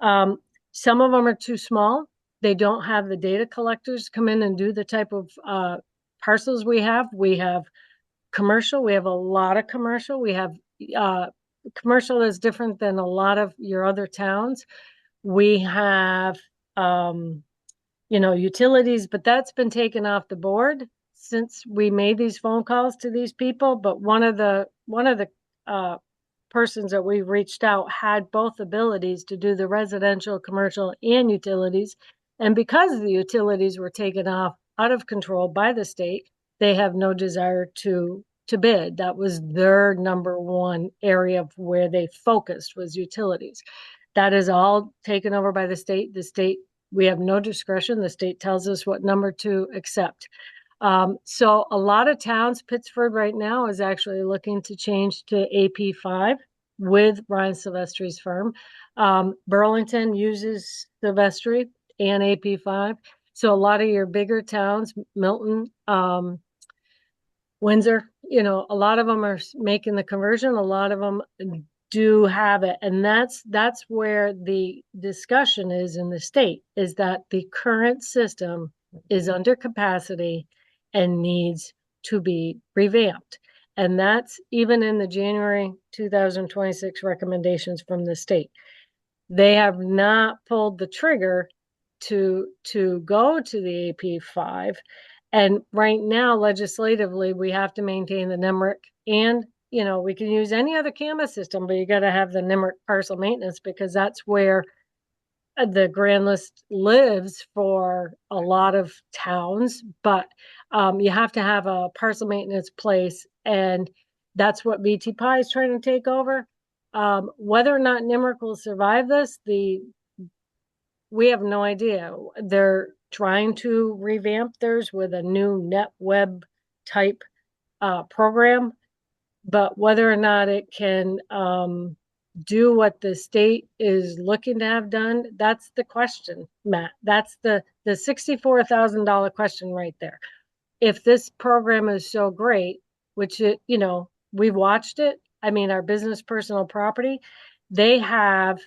Some of them are too small. They don't have the data collectors come in and do the type of parcels we have. We have commercial. We have a lot of commercial. We have commercial is different than a lot of your other towns. We have, utilities, but that's been taken off the board since we made these phone calls to these people. But one of the persons that we reached out had both abilities to do the residential, commercial, and utilities. And because the utilities were taken off out of control by the state, they have no desire to bid. That was their number one area of where they focused was utilities. That is all taken over by the state. The state, we have no discretion. The state tells us what number to accept. So a lot of towns, Pittsford right now is actually looking to change to AP5 with Brian Silvestri's firm. Burlington uses Silvestri and AP5. So a lot of your bigger towns, Milton, Windsor, a lot of them are making the conversion. A lot of them do have it. And that's where the discussion is in the state, is that the current system is under capacity and needs to be revamped. And that's even in the January 2026 recommendations from the state. They have not pulled the trigger to go to the AP5. And right now, legislatively, we have to maintain the NEMRIC, and we can use any other camera system, but you got to have the NEMRIC parcel maintenance because that's where the grand list lives for a lot of towns. But you have to have a parcel maintenance place, and that's what BT Pi is trying to take over. Whether or not NEMRIC will survive this, we have no idea. They're trying to revamp theirs with a new NetWeb type program, but whether or not it can do what the state is looking to have done, that's the question, Matt. That's the $64,000 question right there. If this program is so great, which we've watched it. I mean, our business personal property, they have.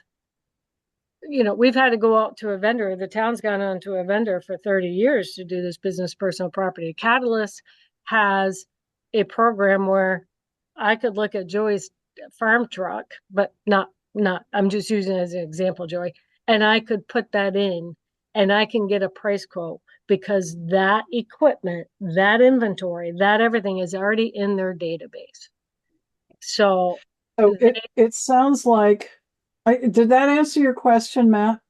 We've had to go out to a vendor. The town's gone on to a vendor for 30 years to do this business personal property. Catalyst has a program where I could look at Joey's farm truck, but not, I'm just using it as an example, Joey, and I could put that in and I can get a price quote because that equipment, that inventory, that everything is already in their database. So it sounds like, did that answer your question, Matt?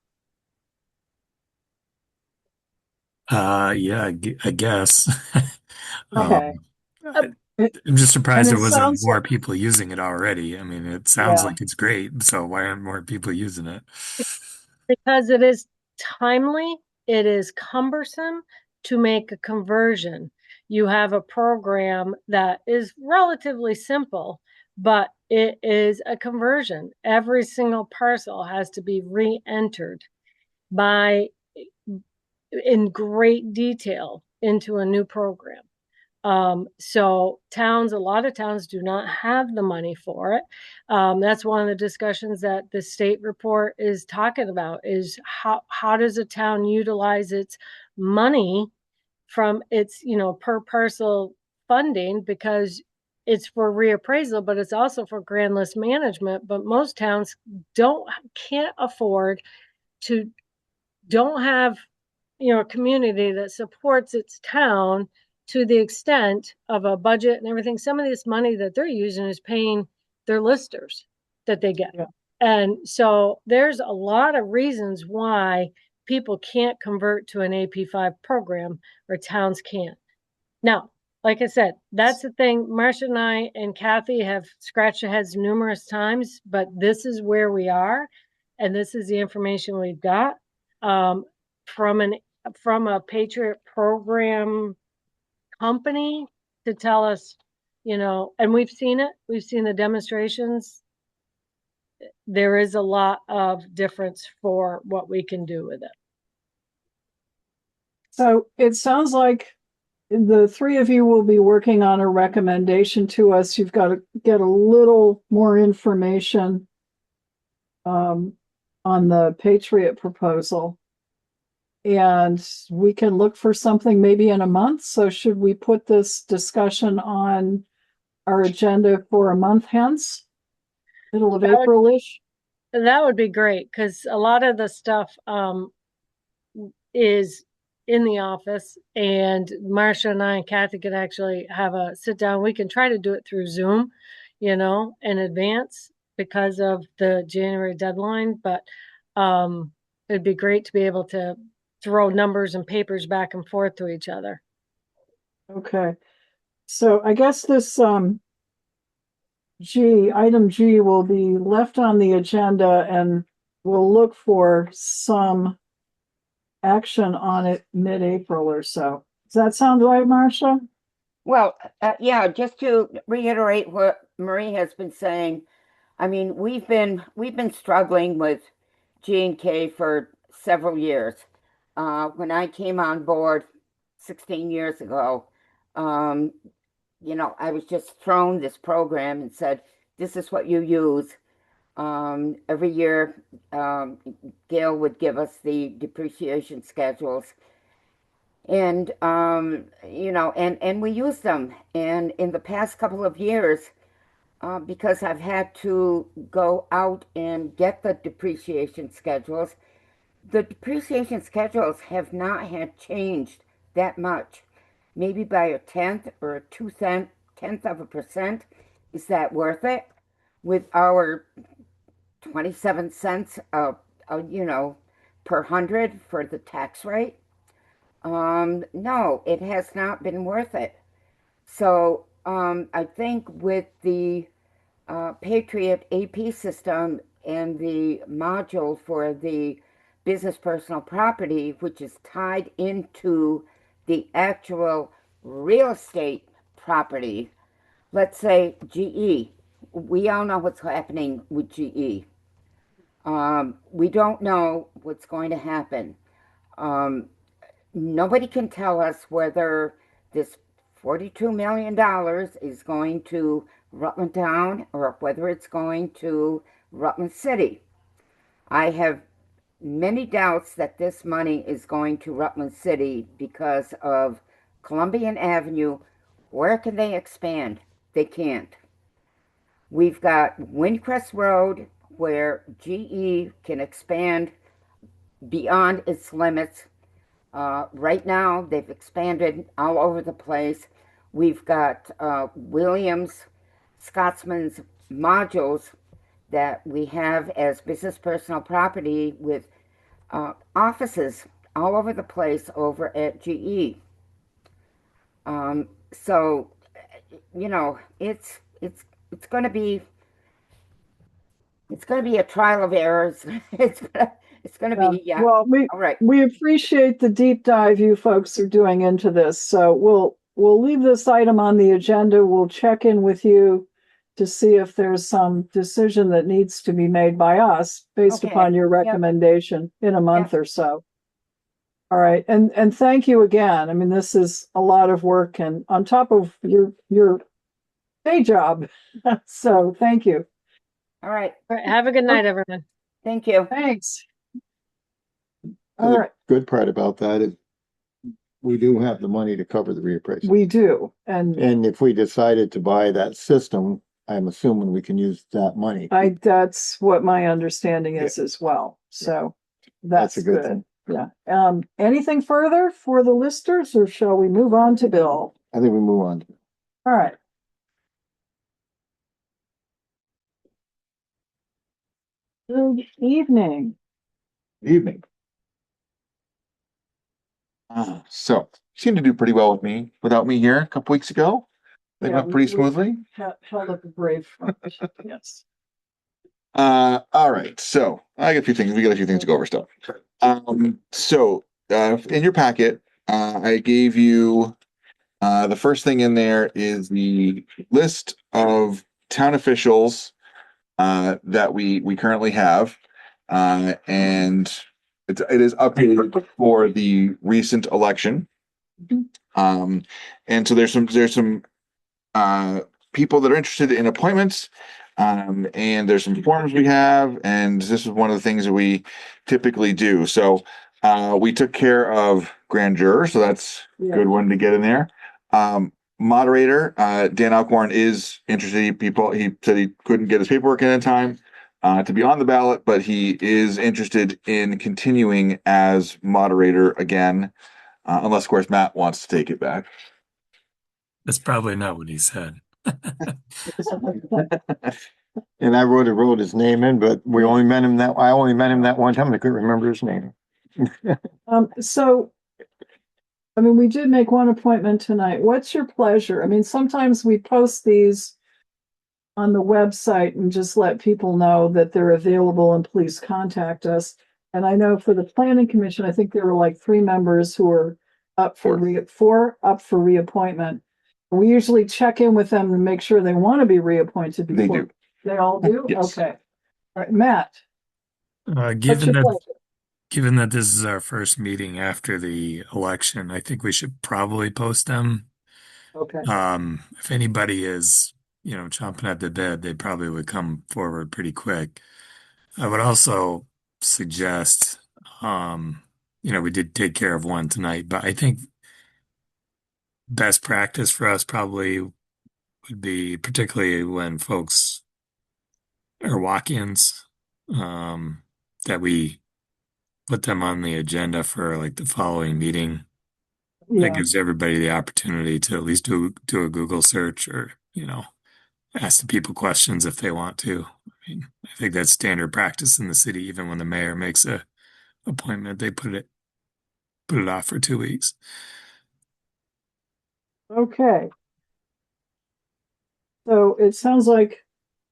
Yeah, I guess. Okay. I'm just surprised there wasn't sounds more like- people using it already. I mean, it sounds Yeah. like it's great. So why aren't more people using it? Because it is timely, it is cumbersome to make a conversion. You have a program that is relatively simple, but it is a conversion. Every single parcel has to be re-entered by in great detail into a new program. So a lot of towns do not have the money for it. That's one of the discussions that the state report is talking about is how does a town utilize its money from its, per parcel funding, because it's for reappraisal, but it's also for grand list management. But most towns can't afford to, don't have, a community that supports its town to the extent of a budget and everything. Some of this money that they're using is paying their listers that they get. Yeah. And so there's a lot of reasons why people can't convert to an AP5 program, or towns can't. Now, like I said, that's the thing. Marcia and I and Kathy have scratched our heads numerous times, but this is where we are, and this is the information we've got from a Patriot program company to tell us, and we've seen it. We've seen the demonstrations. There is a lot of difference for what we can do with it. So it sounds like the three of you will be working on a recommendation to us. You've got to get a little more information on the Patriot proposal. And we can look for something maybe in a month. So should we put this discussion on our agenda for a month hence? Middle of April-ish? That would be great, because a lot of the stuff is in the office, and Marcia and I and Kathy could actually have a sit down. We can try to do it through Zoom, in advance because of the January deadline, but it'd be great to be able to throw numbers and papers back and forth to each other. Okay. So I guess this item G will be left on the agenda, and we'll look for some action on it mid-April or so. Does that sound right, Marcia? Well, yeah, just to reiterate what Marie has been saying, I mean, we've been struggling with G&K for several years. When I came on board 16 years ago, I was just thrown this program and said, this is what you use. Every year, Gail would give us the depreciation schedules. And, and we use them. And in the past couple of years, because I've had to go out and get the depreciation schedules have not had changed that much. Maybe by a tenth or a tenth of a percent. Is that worth it? With our 27 cents per 100 for the tax rate? No, it has not been worth it. So I think with the Patriot AP system and the module for the business personal property, which is tied into the actual real estate property, let's say GE, we all know what's happening with GE. We don't know what's going to happen. Nobody can tell us whether this $42 million is going to Rutland Town or whether it's going to Rutland City. I have many doubts that this money is going to Rutland City because of Columbian Avenue. Where can they expand? They can't. We've got Windcrest Road where GE can expand beyond its limits. Right now, they've expanded all over the place. We've got Williams, Scotsman's modules that we have as business personal property with offices all over the place over at GE. So, it's going to be a trial of errors. It's going to be, yeah. Well, all right. We appreciate the deep dive you folks are doing into this. So we'll leave this item on the agenda. We'll check in with you to see if there's some decision that needs to be made by us based upon your recommendation in a month or so. All right, and thank you again. I mean, this is a lot of work and on top of your day job. So thank you. All right. All right, have a good night, everyone. Thank you. Thanks. The All right, good part about that is we do have the money to cover the reappraisal. we do. And if we decided to buy that system, I'm assuming we can use that money. that's what my understanding is as well. So that's That's a good good. thing. Yeah. Anything further for the listers or shall we move on to Bill? I think we move on. All right. Good evening. Evening. So seemed to do pretty well with me without me here a couple weeks ago. They Yeah, went pretty we smoothly. held up a brave front. Yes. All right. So I got a few things. We got a few things to go over still. In your packet, I gave you the first thing in there is the list of town officials that we currently have, and it is updated for the recent election. And so there's some people that are interested in appointments. And there's some forms we have, and this is one of the things that we typically do. So we took care of grand juror, so that's a good one to get in there. Moderator, Dan Alcorn is interested. He said he couldn't get his paperwork in time to be on the ballot, but he is interested in continuing as moderator again, unless of course Matt wants to take it back. That's probably not what he said. And I wrote his name in, but I only met him that one time. I couldn't remember his name. So, I mean, we did make one appointment tonight. What's your pleasure? I mean, sometimes we post these on the website and just let people know that they're available and please contact us. And I know for the planning commission, I think there were like 3 members who are up for reappointment. We usually check in with them to make sure they want to be reappointed before. They do. They all do? Yes. Okay. All right, Matt. Given that this is our first meeting after the election, I think we should probably post them. Okay. If anybody is, chomping at the bit, they probably would come forward pretty quick. I would also suggest, we did take care of one tonight, but I think best practice for us probably would be, particularly when folks are walk-ins, that we put them on the agenda for like the following meeting. Yeah. That gives everybody the opportunity to at least do a Google search or, ask the people questions if they want to. I mean, I think that's standard practice in the city. Even when the mayor makes a appointment, they put it off for 2 weeks. Okay. So it sounds like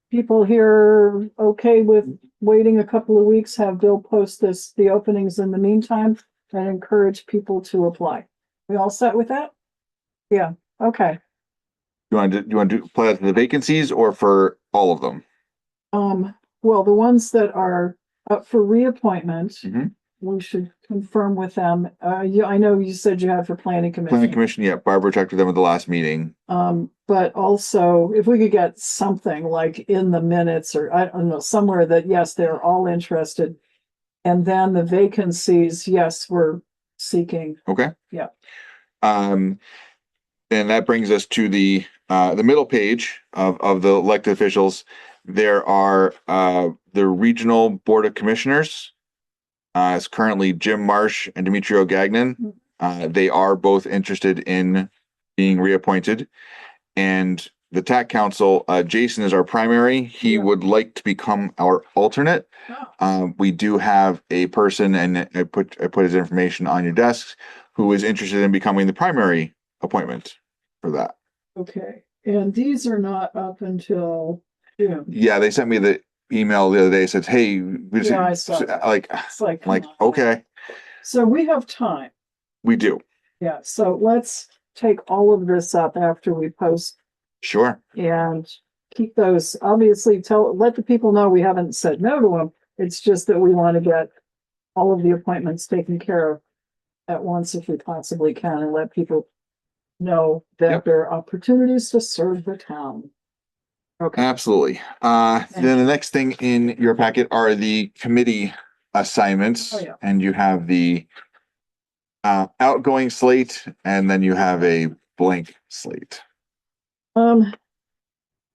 people here are okay with waiting a couple of weeks, have Bill post the openings in the meantime, and encourage people to apply. We all set with that? Yeah, okay. Do you want to play out the vacancies or for all of them? Well, the ones that are up for reappointment, we should confirm with them. I know you said you had for planning commission. Planning commission, yeah. Barbara checked with them at the last meeting. But also if we could get something like in the minutes or I don't know, somewhere that, yes, they're all interested. And then the vacancies, yes, we're seeking. Okay. Yeah. And that brings us to the middle page of the elected officials. There are the regional board of commissioners. It's currently Jim Marsh and Demetrio Gagnon. They are both interested in being reappointed. And the TAC council, Jason is our primary. He would like to become our alternate. We do have a person, and I put his information on your desk, who is interested in becoming the primary appointment for that. Okay. And these are not up until June. Yeah, they sent me the email the other day. Said, "Hey, I saw that. It's like, okay." So we have time. We do. Yeah. So let's take all of this up after we post. Sure. And keep those, obviously let the people know we haven't said no to them. It's just that we want to get all of the appointments taken care of at once if we possibly can and let people know that Yep. there are opportunities to serve the town. Okay. Absolutely. Then the next thing in your packet are the committee assignments. Oh, yeah. And you have the outgoing slate, and then you have a blank slate.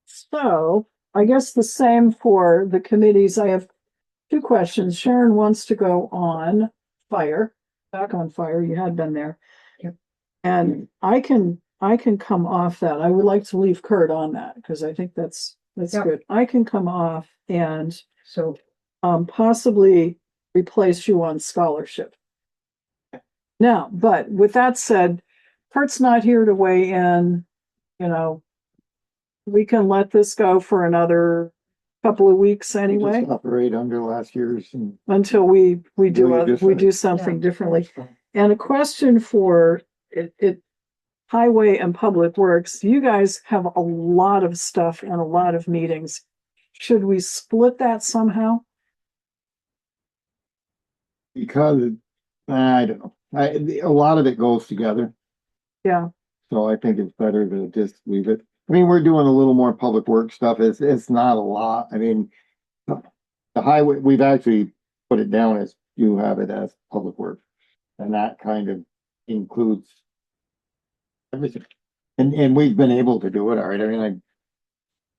So I guess the same for the committees. I have two questions. Sharon wants to go on fire, back on fire. You had been there. And I can come off that. I would like to leave Kurt on that because I think that's Yep. good. I can come off and So possibly replace you on scholarship. Now, but with that said, Kurt's not here to weigh in, you know, we can let this go for another couple of weeks We anyway, just operate under last year's and until we Do do it we do differently. something differently. And a question for it Highway and Public Works, you guys have a lot of stuff and a lot of meetings. Should we split that somehow? because I don't know. A lot of it goes together. Yeah. So I think it's better to just leave it. I mean, we're doing a little more public work stuff. It's not a lot. I mean, the highway, we've actually put it down as you have it as public work. And that kind of includes everything. And we've been able to do it. All right. I mean,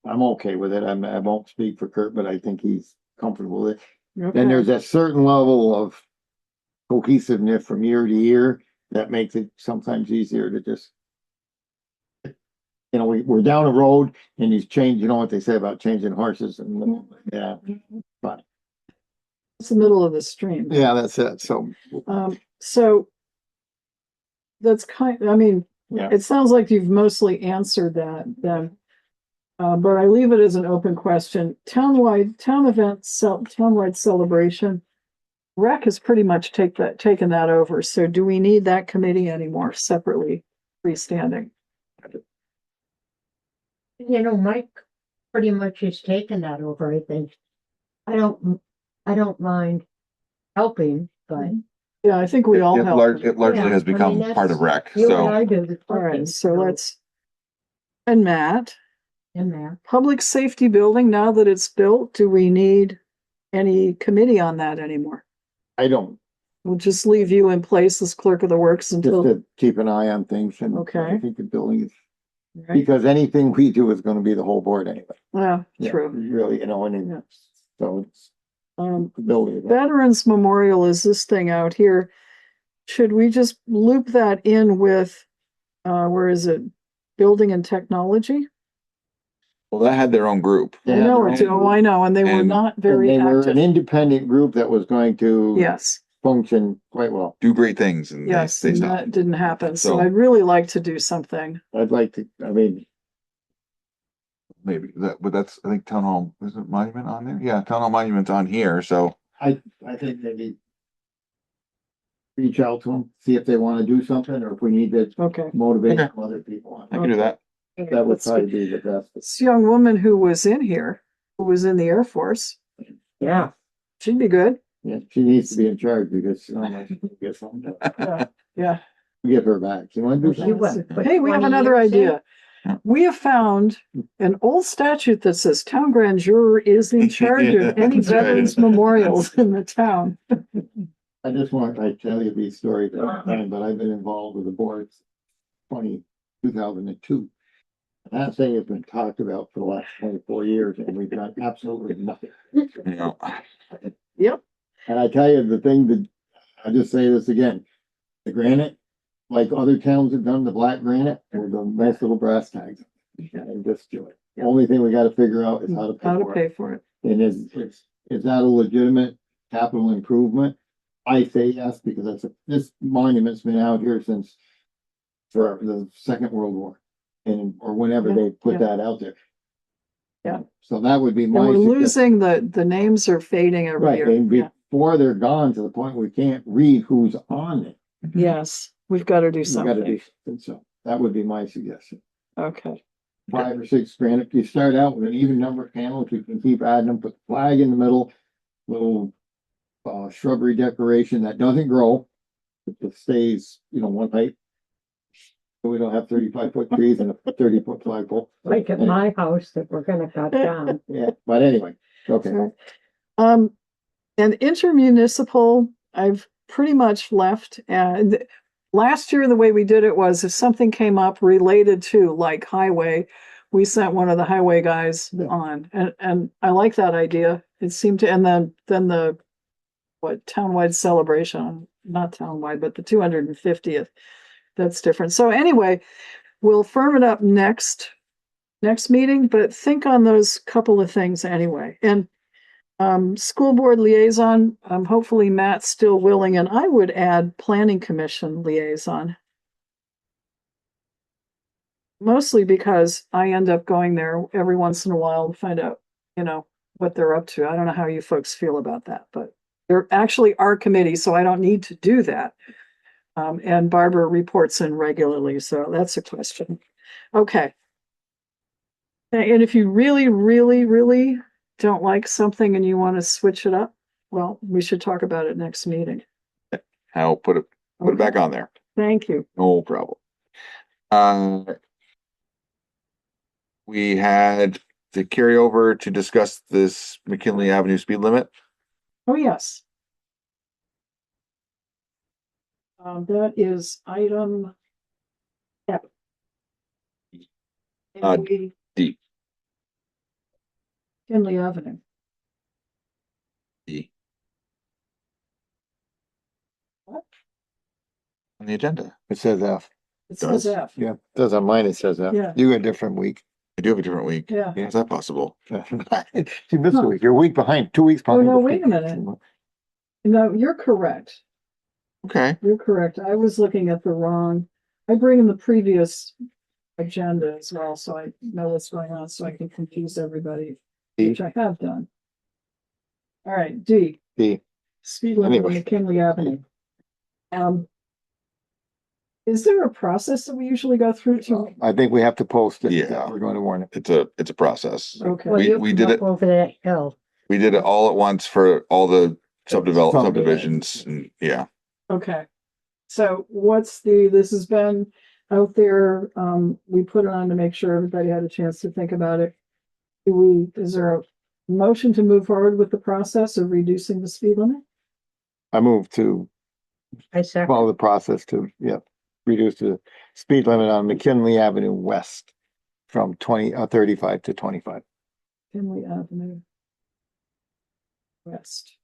I'm okay with it. I won't speak for Kurt, but I think he's comfortable with it. Okay. Then there's a certain level of cohesiveness from year to year that makes it sometimes easier to just, you know, we're down a road and he's changed, you know what they say about changing horses and, yeah, but, It's the middle of the stream. yeah, that's it. So, So that's I mean, yeah, it sounds like you've mostly answered that then. But I leave it as an open question. Town events, townwide celebration. Rec has pretty much taken that over. So do we need that committee anymore separately, freestanding? you know, Mike pretty much has taken that over, I think. I don't mind helping, but Yeah, I think we all help. It largely Yeah, has I mean, become that's- part of rec, you and so. I do the All right, cooking, so let's, and Matt, in there. public safety building, now that it's built, do we need any committee on that anymore? I don't, We'll just leave you in place as clerk of the works just until, to keep an eye on things and Okay. I think the building is, right? because anything we do is gonna be the whole board anyway. Yeah, Yeah, true. Really, you know, and Yeah. so it's Um, the building. Veterans Memorial is this thing out here. Should we just loop that in with, where is it? Building and technology? Well, that had their own group. I know it, I know, and they were And- not And very they were active. an independent group that was going to Yes, function quite well. Do great things and yes, they and stopped. that didn't happen. So So- I'd really like to do something. I'd like to, I mean, Maybe but that's, I think town hall, is it monument on there? Yeah, town hall monument's on here, so. I think maybe reach out to them, see if they want to do something, or if we need to Okay. motivate Okay. some other people on I it. can do that. That would probably be the best. This young woman who was in here, who was in the Air Force, Yeah. she'd be good. Yeah, she needs to be in charge because, get something, Yeah. get her back. You want to do She something? went. Put Hey, we have 20 another years in. idea. We have found an old statute that says town grand juror is in charge of any That's right. veterans memorials in the town. I just want, I tell you these stories all the time, but I've been involved with the board 2002. And that thing has been talked about for the last 24 years and we've done absolutely nothing. You know, Yep. And I tell you, the thing that, I just say this again, the granite, like other towns have done, the black granite, or the nice little brass tags. And just do it. The only thing we gotta figure out is how to How pay to for it. pay for it. And is that a legitimate capital improvement? I say yes, because this monument's been out here since for the Second World War. Or whenever they put Yeah. that out there. Yeah. So that would be And my. we're suggestion. losing the names are fading every Right, year. and Yeah. before they're gone to the point we can't read who's on it. Yes, we've got to do We gotta do something. something, so that would be my suggestion. Okay. 5 or 6 grand, if you start out with an even number of panels, you can keep adding them, put the flag in the middle, little shrubbery decoration that doesn't grow. it stays, one height. So we don't have 35-foot trees and a 30-foot flagpole. Like at my house that we're gonna cut down. Yeah, but anyway, okay. And intermunicipal, I've pretty much left. And last year, the way we did it was if something came up related to like highway, we sent one of the highway guys on, and I like that idea. It seemed to, and then the townwide celebration, not townwide, but the 250th. That's different. So anyway, we'll firm it up next meeting, but think on those couple of things anyway. And school board liaison, hopefully Matt's still willing, and I would add planning commission liaison. Mostly because I end up going there every once in a while to find out, what they're up to. I don't know how you folks feel about that, but they're actually our committee, so I don't need to do that. And Barbara reports in regularly, so that's a question. Okay. And if you really, really, really don't like something and you want to switch it up, well, we should talk about it next meeting. I'll put it back on there. Thank you. No problem. We had the carryover to discuss this McKinley Avenue speed limit. Oh, yes. That is item F. D. Kinley Avenue. D. What? On the agenda. It says F. It says F. Yeah, it does on mine, it says F. Yeah. You got a different week. I do have a different week. Yeah. Is that possible? You missed a week. You're a week behind, 2 weeks Oh, behind. no, wait a minute. No, you're correct. Okay. You're correct. I was looking at the wrong, I bring in the previous agenda as well, so I know what's going on, so I can confuse everybody, which I have done. All right, D. D. Speed limit on Anyway. McKinley Avenue. Is there a process that we usually go through to? I think we have to post it. Yeah. We're going to warn it. It's a process. Okay. We did it. Over that hill. We did it all at once for all the subdivisions and yeah. Okay. So this has been out there, we put it on to make sure everybody had a chance to think about it. Is there a motion to move forward with the process of reducing the speed limit? I move to I second. follow the process to, reduce the speed limit on McKinley Avenue West from 35 to 25. Kinley Avenue West.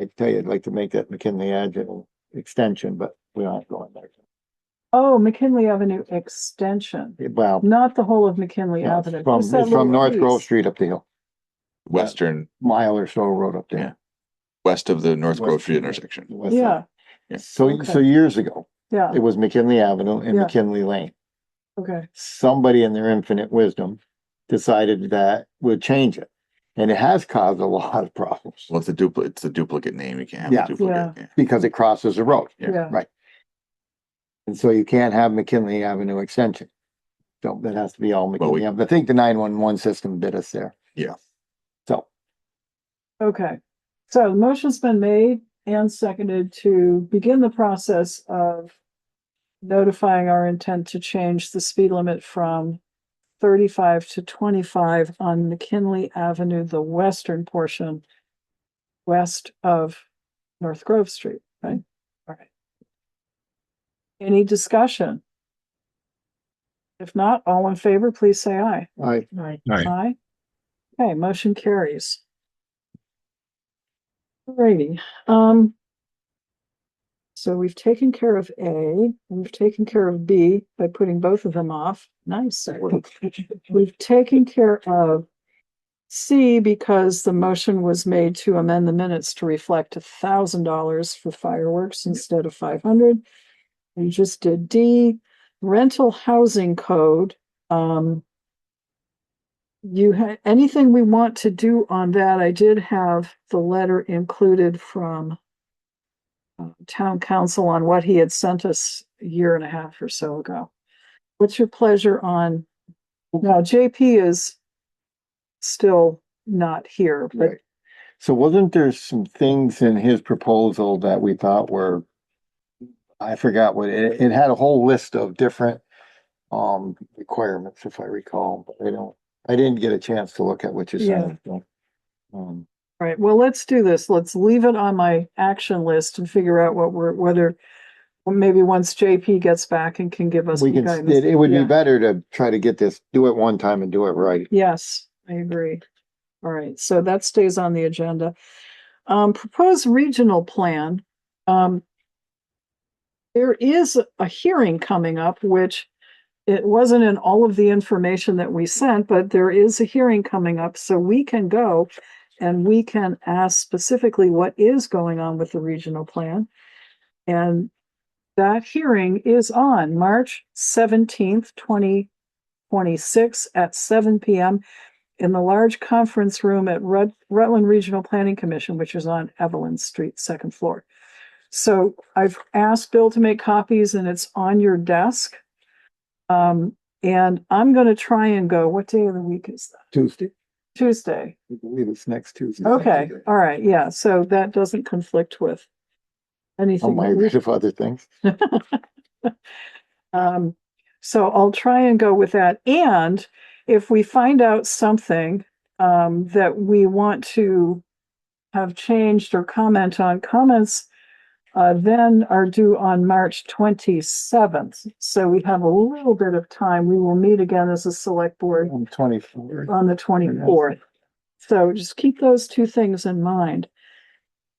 I tell you, I'd like to make that McKinley Avenue extension, but we aren't going there. Oh, McKinley Avenue Extension, Well, not the whole of McKinley no, Avenue. from, Just that it's from little North Grove piece. Street up the hill, Western, mile or so road up there. west of the North Grove West- Street intersection. West Yeah, side. So Okay. years ago, yeah, it was McKinley Avenue and Yeah. McKinley Lane. okay. Somebody in their infinite wisdom decided that would change it. And it has caused a lot of problems Well, it's a duplicate name. You can't have Yeah. a duplicate. Yeah. because it crosses the road. Yeah. Right. And so you can't have McKinley Avenue extension. So that has to be all McKinley. I think the 911 system bit us there. Yeah. So Okay, so the motion's been made and seconded to begin the process of notifying our intent to change the speed limit from 35 to 25 on McKinley Avenue, the western portion, west of North Grove Street, right? All right. Any discussion? If not, all in favor, please say aye. I Aye. Okay, motion carries. Alrighty, so we've taken care of A, we've taken care of B by putting both of them off. Nice. We've taken care of C because the motion was made to amend the minutes to reflect $1,000 for fireworks instead of 500. We just did D, rental housing code. You had anything we want to do on that? I did have the letter included from town council on what he had sent us a year and a half or so ago. What's your pleasure on? Now, JP is still not here, but Right. So wasn't there some things in his proposal that we thought were I forgot what, it had a whole list of different requirements, if I recall, but I didn't get a chance to look at what you Yeah. said. So, All right, well, let's do this. Let's leave it on my action list and figure out whether maybe once JP gets back and can give us we some can, guidance. it would be Yeah. better to try to get this, do it one time and do it right. Yes, I agree. All right, so that stays on the agenda. Proposed regional plan. There is a hearing coming up, which it wasn't in all of the information that we sent, but there is a hearing coming up, so we can go and we can ask specifically what is going on with the regional plan. And that hearing is on March 17th, 2026 at 7 p.m. in the large conference room at Rutland Regional Planning Commission, which is on Evelyn Street, second floor. So I've asked Bill to make copies and it's on your desk. And I'm going to try and go. What day of the week is that? Tuesday. Tuesday. I believe it's next Tuesday. Okay. All right. Yeah. So that doesn't conflict with anything. On my list of other things. So I'll try and go with that. And if we find out something that we want to have changed or comment on, comments then are due on March 27th. So we have a little bit of time. We will meet again as a select board On 24th. on the 24th. So just keep those two things in mind.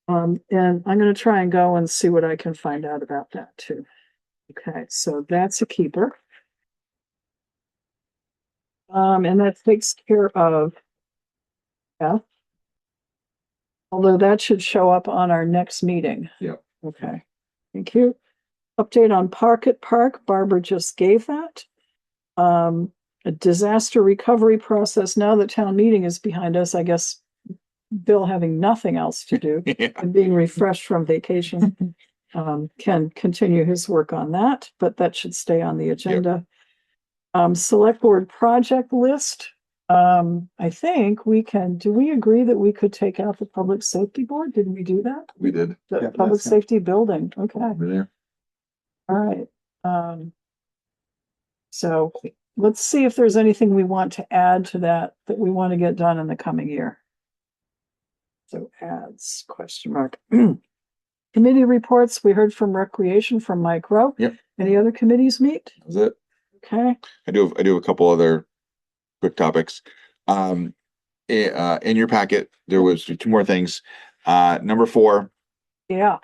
And I'm going to try and go and see what I can find out about that too. Okay, so that's a keeper. And that takes care of F. Although that should show up on our next meeting. Yep. Okay, thank you. Update on Park, Barbara just gave that. A disaster recovery process. Now that town meeting is behind us, I guess Bill having nothing else to do and being refreshed from vacation can continue his work on that, but that should stay on the agenda. Select board project list. I think we can, do we agree that we could take out the public safety board? Did we do that? We did. The public safety building. Okay. Over there. All right. So let's see if there's anything we want to add to that we want to get done in the coming year. So adds, question mark. Committee reports, we heard from Recreation from Mike Rowe. Yep. Any other committees meet? That's it. Okay. I do have a couple other quick topics. In your packet, there was two more things. Number 4. Yeah.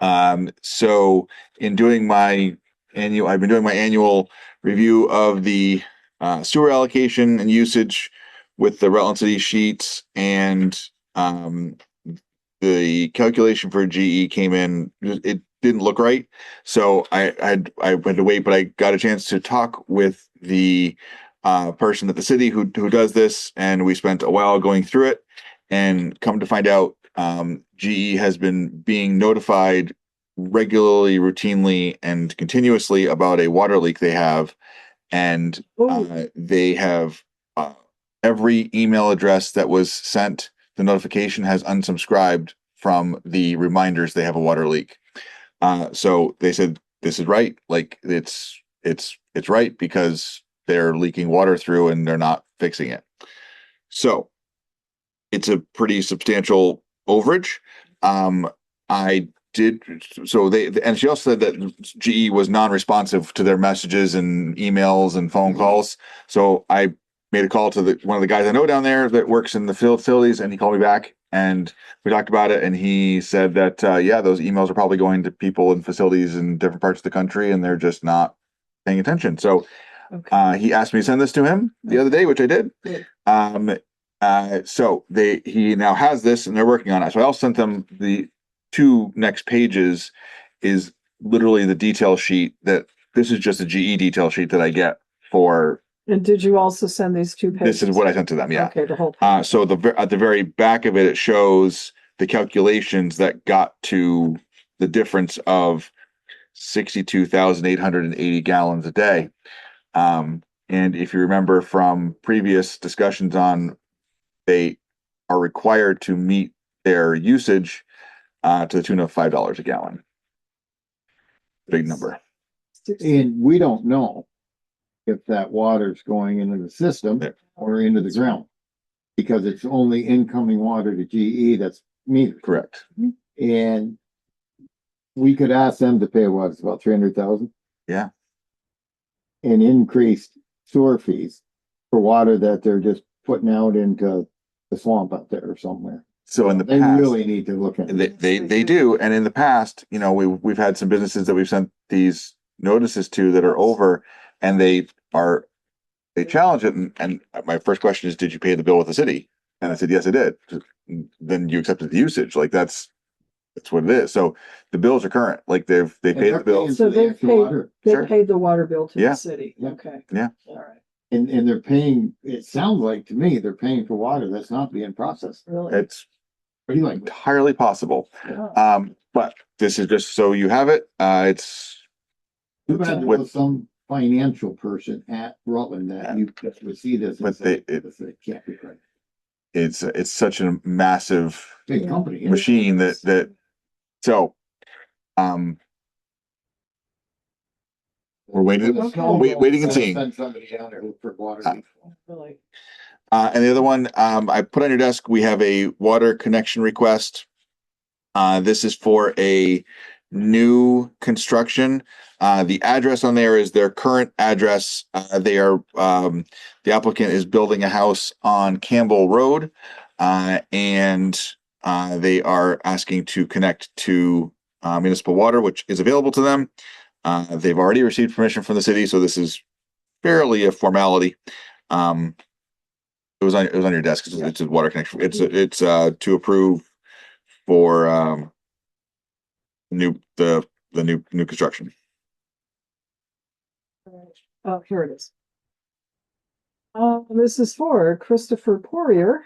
So in doing my I've been doing my annual review of the sewer allocation and usage with the Rutland City sheets, and the calculation for GE came in. It didn't look right, so I had to wait. But I got a chance to talk with the person at the city who does this, and we spent a while going through it, and come to find out, GE has been being notified regularly, routinely, and continuously about a water leak they have, and they have every email address that was sent the notification has unsubscribed from the reminders they have a water leak. So they said this is right, like it's right, because they're leaking water through and they're not fixing it. So it's a pretty substantial overage. I did, so and she also said that GE was non-responsive to their messages and emails and phone calls. So I made a call to one of the guys I know down there that works in the facilities, and he called me back and we talked about it. And he said that, yeah, those emails are probably going to people in facilities in different parts of the country and they're just not paying attention. So he asked me to send this to him the other day, which I did. So he now has this and they're working on it. So I also sent them the 2 next pages is literally the detail sheet that this is just a GE detail sheet that I get for. And did you also send these 2 pages? This is what I sent to them. Yeah. Okay. The whole. So at the very back of it, it shows the calculations that got to the difference of 62,880 gallons a day. And if you remember from previous discussions on, they are required to meet their usage to the tune of $5 a gallon. Big number. And we don't know if that water's going into the system or into the ground. Because it's only incoming water to GE that's metered. Correct. And we could ask them to pay what, it's about 300,000? Yeah. And increased sewer fees for water that they're just putting out into the swamp out there or somewhere. So in the They past, really need to look at it. they do. And in the past, you know, we've had some businesses that we've sent these notices to that are over, and they challenge it. And my first question is, did you pay the bill with the city? And I said, yes, I did. Then you accepted the usage. Like that's what it is. So the bills are current. Like they paid the bill. So they've paid, they Sure. paid the water bill to Yeah. the city. Yeah. Okay. Yeah. All right. And they're paying, it sounds like to me, they're paying for water that's not being processed. Really? It's Pretty likely. entirely possible. Yeah. But this is just so you have it. It's Too bad there with- was some financial person at Rutland that you would see this and But say, they- this can't be right. it's such a massive Big company. machine that so we're waiting and seeing. Send somebody down there look for water. Really. And the other one, I put on your desk, we have a water connection request. This is for a new construction. The address on there is their current address. The applicant is building a house on Campbell Road. And they are asking to connect to municipal water, which is available to them. They've already received permission from the city, so this is fairly a formality. It was on your desk. It's a water connection. It's to approve for the new construction. Oh, here it is. This is for Christopher Poirier.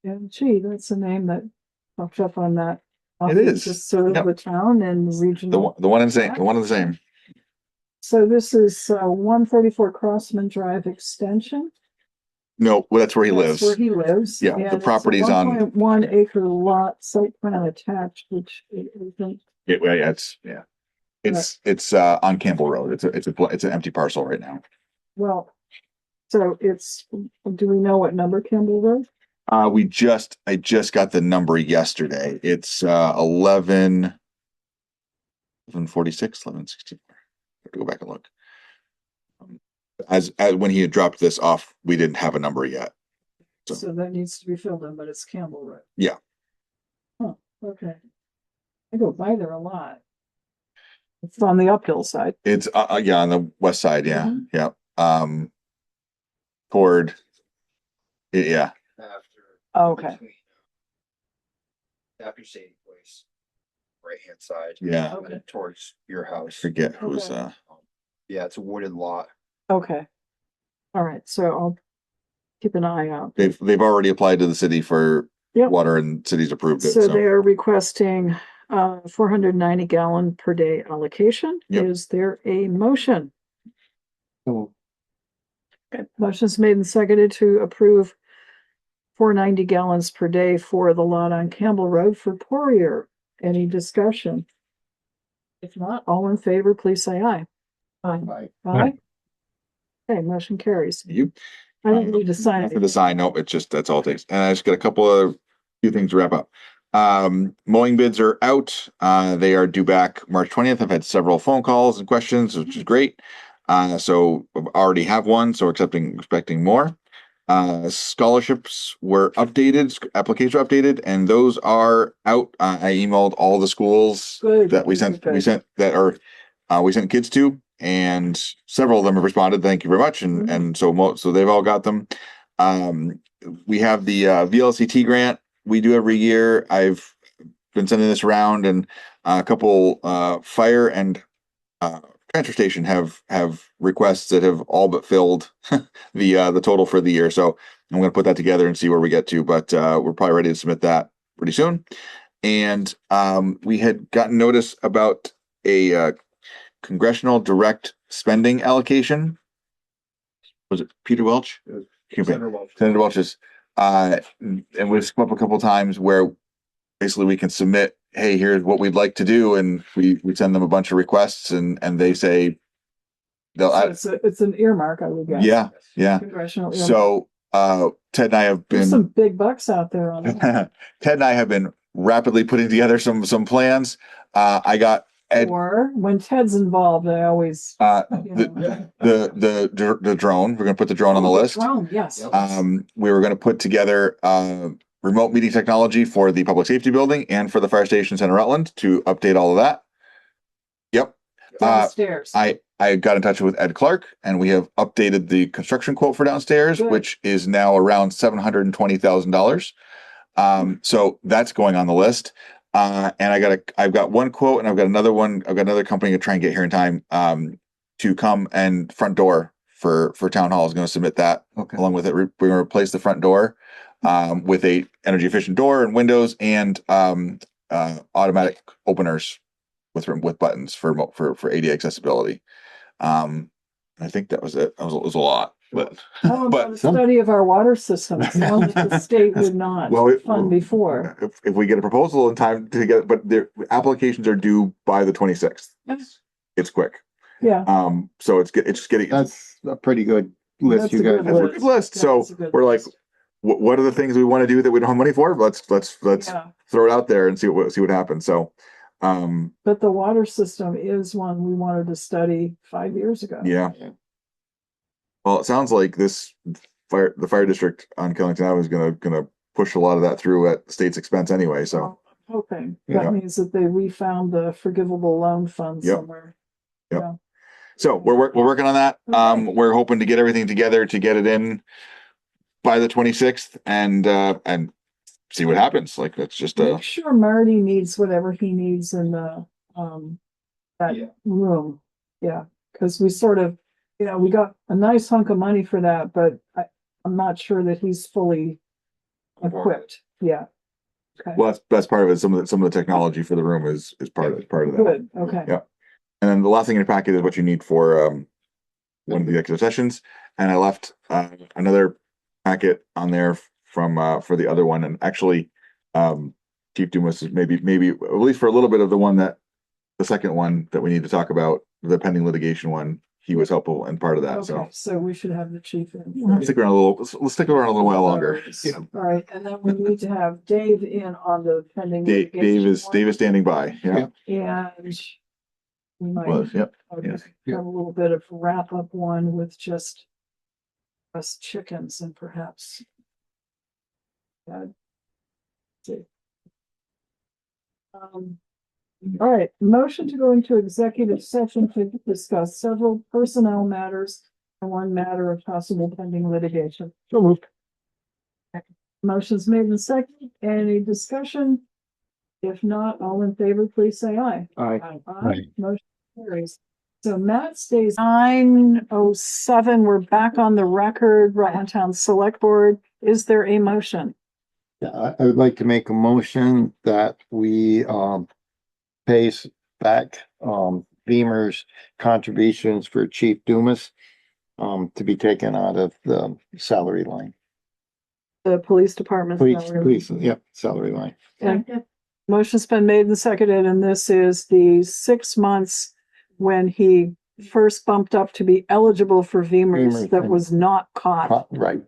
And gee, that's a name that popped up on that. It is. To serve Yep. the town and regional. The one and same. The one and the same. So this is 134 Crossman Drive Extension. No, well, that's where he lives. Where he lives. Yeah, the property's on. 1.1 acre lot, site plan attached, which isn't. It's on Campbell Road. It's an empty parcel right now. Well, so do we know what number Campbell Road? I just got the number yesterday. It's 1146, 1164. I have to go back and look. As when he had dropped this off, we didn't have a number yet. So that needs to be filled in, but it's Campbell Road. Yeah. Huh, okay. I go by there a lot. It's on the uphill side. It's on the west side. Yeah. Mhm. Yeah. Toward. Yeah. Okay. After Sadie Place, right hand side. Yeah. And then towards your house. Forget who's Okay. Yeah, it's a wooded lot. Okay. All right, so I'll keep an eye out. They've already applied to the city for Yep. water and city's approved it. So So they are requesting 490 gallon per day allocation. Yep. Is there a motion? So Okay, motion's made and seconded to approve 490 gallons per day for the lot on Campbell Road for Poirier. Any discussion? If not, all in favor, please say aye. Aye. Aye. Okay, motion carries. you I don't need to sign for the it. sign, nope, it's just, that's all it takes. And I just got few things to wrap up. Mowing bids are out. They are due back March 20th. I've had several phone calls and questions, which is great. So I already have one, so expecting more. Scholarships were updated, applications were updated, and those are out. I emailed all the schools Good. that we sent kids to, and several of them have responded. Thank you very much. And so they've all got them. We have the VLCT grant we do every year. I've been sending this around, and a couple fire and transfer station have requests that have all but filled the total for the year. So I'm going to put that together and see where we get to, but we're probably ready to submit that pretty soon. And we had gotten notice about a congressional direct spending allocation. Was it Peter Welch? Senator Welch. Senator Welch's. And we've come up a couple of times where basically we can submit, hey, here's what we'd like to do, and we send them a bunch of requests, and they say, It's an earmark, I would guess. Yeah, yeah. Congressional earmark. So, Ted and I have There's some been, big bucks out there on that. Ted and I have been rapidly putting together some plans. I got Ed, Or when Ted's involved, I always. the drone. We're gonna put the drone on the list. Drone, yes. We were gonna put together, remote meeting technology for the public safety building and for the fire stations in Rutland to update all of that. Yep. Downstairs. I got in touch with Ed Clark and we have updated the construction quote for downstairs, Good. which is now around $720,000. So that's going on the list. And I've got one quote and I've got another one. I've got another company to try and get here in time, to come and front door for town hall is going to submit that along with it. We're going to replace the front door, with a energy efficient door and windows and, automatic openers with buttons for ADA accessibility. I think that was it. It was a lot, but How about a study of our water systems, one that the state would not fund before? If we get a proposal in time to get, but the applications are due by the 26th. Yes. It's quick. Yeah. So it's just getting. That's a pretty good list That's you a guys good have. That's a good list. So we're like, what are the things we want to do that we don't have money for? Let's throw it out there and see what happens. So, But the water system is one we wanted to study 5 years ago. yeah. Well, it sounds like the fire district on Killington Avenue is gonna push a lot of that through at the state's expense anyway. So, I'm hoping Yeah. that means that we found the forgivable loan fund Yep. somewhere. Yep. Yeah. So we're working on that. We're hoping to get everything together to get it in by the 26th and see what happens. Like that's just Make sure Marty needs whatever he needs in the that room. Yeah, because we sort of, we got a nice hunk of money for that, but I'm not sure that he's fully equipped. Yeah. Okay. well, that's part of it. Some of the technology for the room is part of that. Good. Okay. Yeah. And then the last thing in your packet is what you need for one of the executive sessions. And I left another packet on there from for the other one. And actually, Chief Dumas is maybe at least for a little bit of the second one that we need to talk about, the pending litigation one. He was helpful and part of that. Okay. So we should have the chief in. Let's stick around a little while longer. All right, and then we need to have Dave in on the pending. Dave is standing by. Yeah. And we might Yep. okay, Yes. have a little bit of wrap up one with just us chickens and perhaps. See. All right, motion to go into executive session to discuss several personnel matters and one matter of possible pending litigation. So moved. Motion's made in second. Any discussion? If not, all in favor, please say aye. Aye. Aye. Motion carries. So Matt stays 9:07. We're back on the record, Rutland Town Select Board. Is there a motion? Yeah, I would like to make a motion that we pays back Beamer's contributions for Chief Dumas to be taken out of the salary line. The police department. Police, yep, salary line. And motion's been made and seconded, and this is the 6 months when he first bumped up to be eligible for Beamer's that was not caught Right.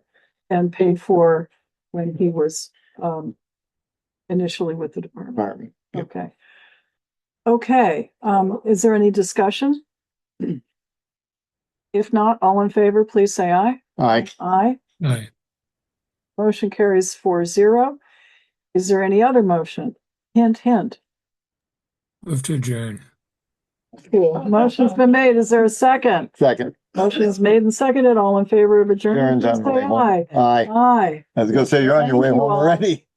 and paid for when he was initially with the department. Yep. Okay. Okay, is there any discussion? If not, all in favor, please say aye. Aye. Aye. Aye. Motion carries 4-0. Is there any other motion? Hint, hint. Move to adjourn. Cool. Motion's been made. Is there a second? Second. Motion is made and seconded. All in favor of adjournment, Adjourn's please on the say way home. aye. Aye. Aye. I was gonna say you're on your Thank way you home all. already.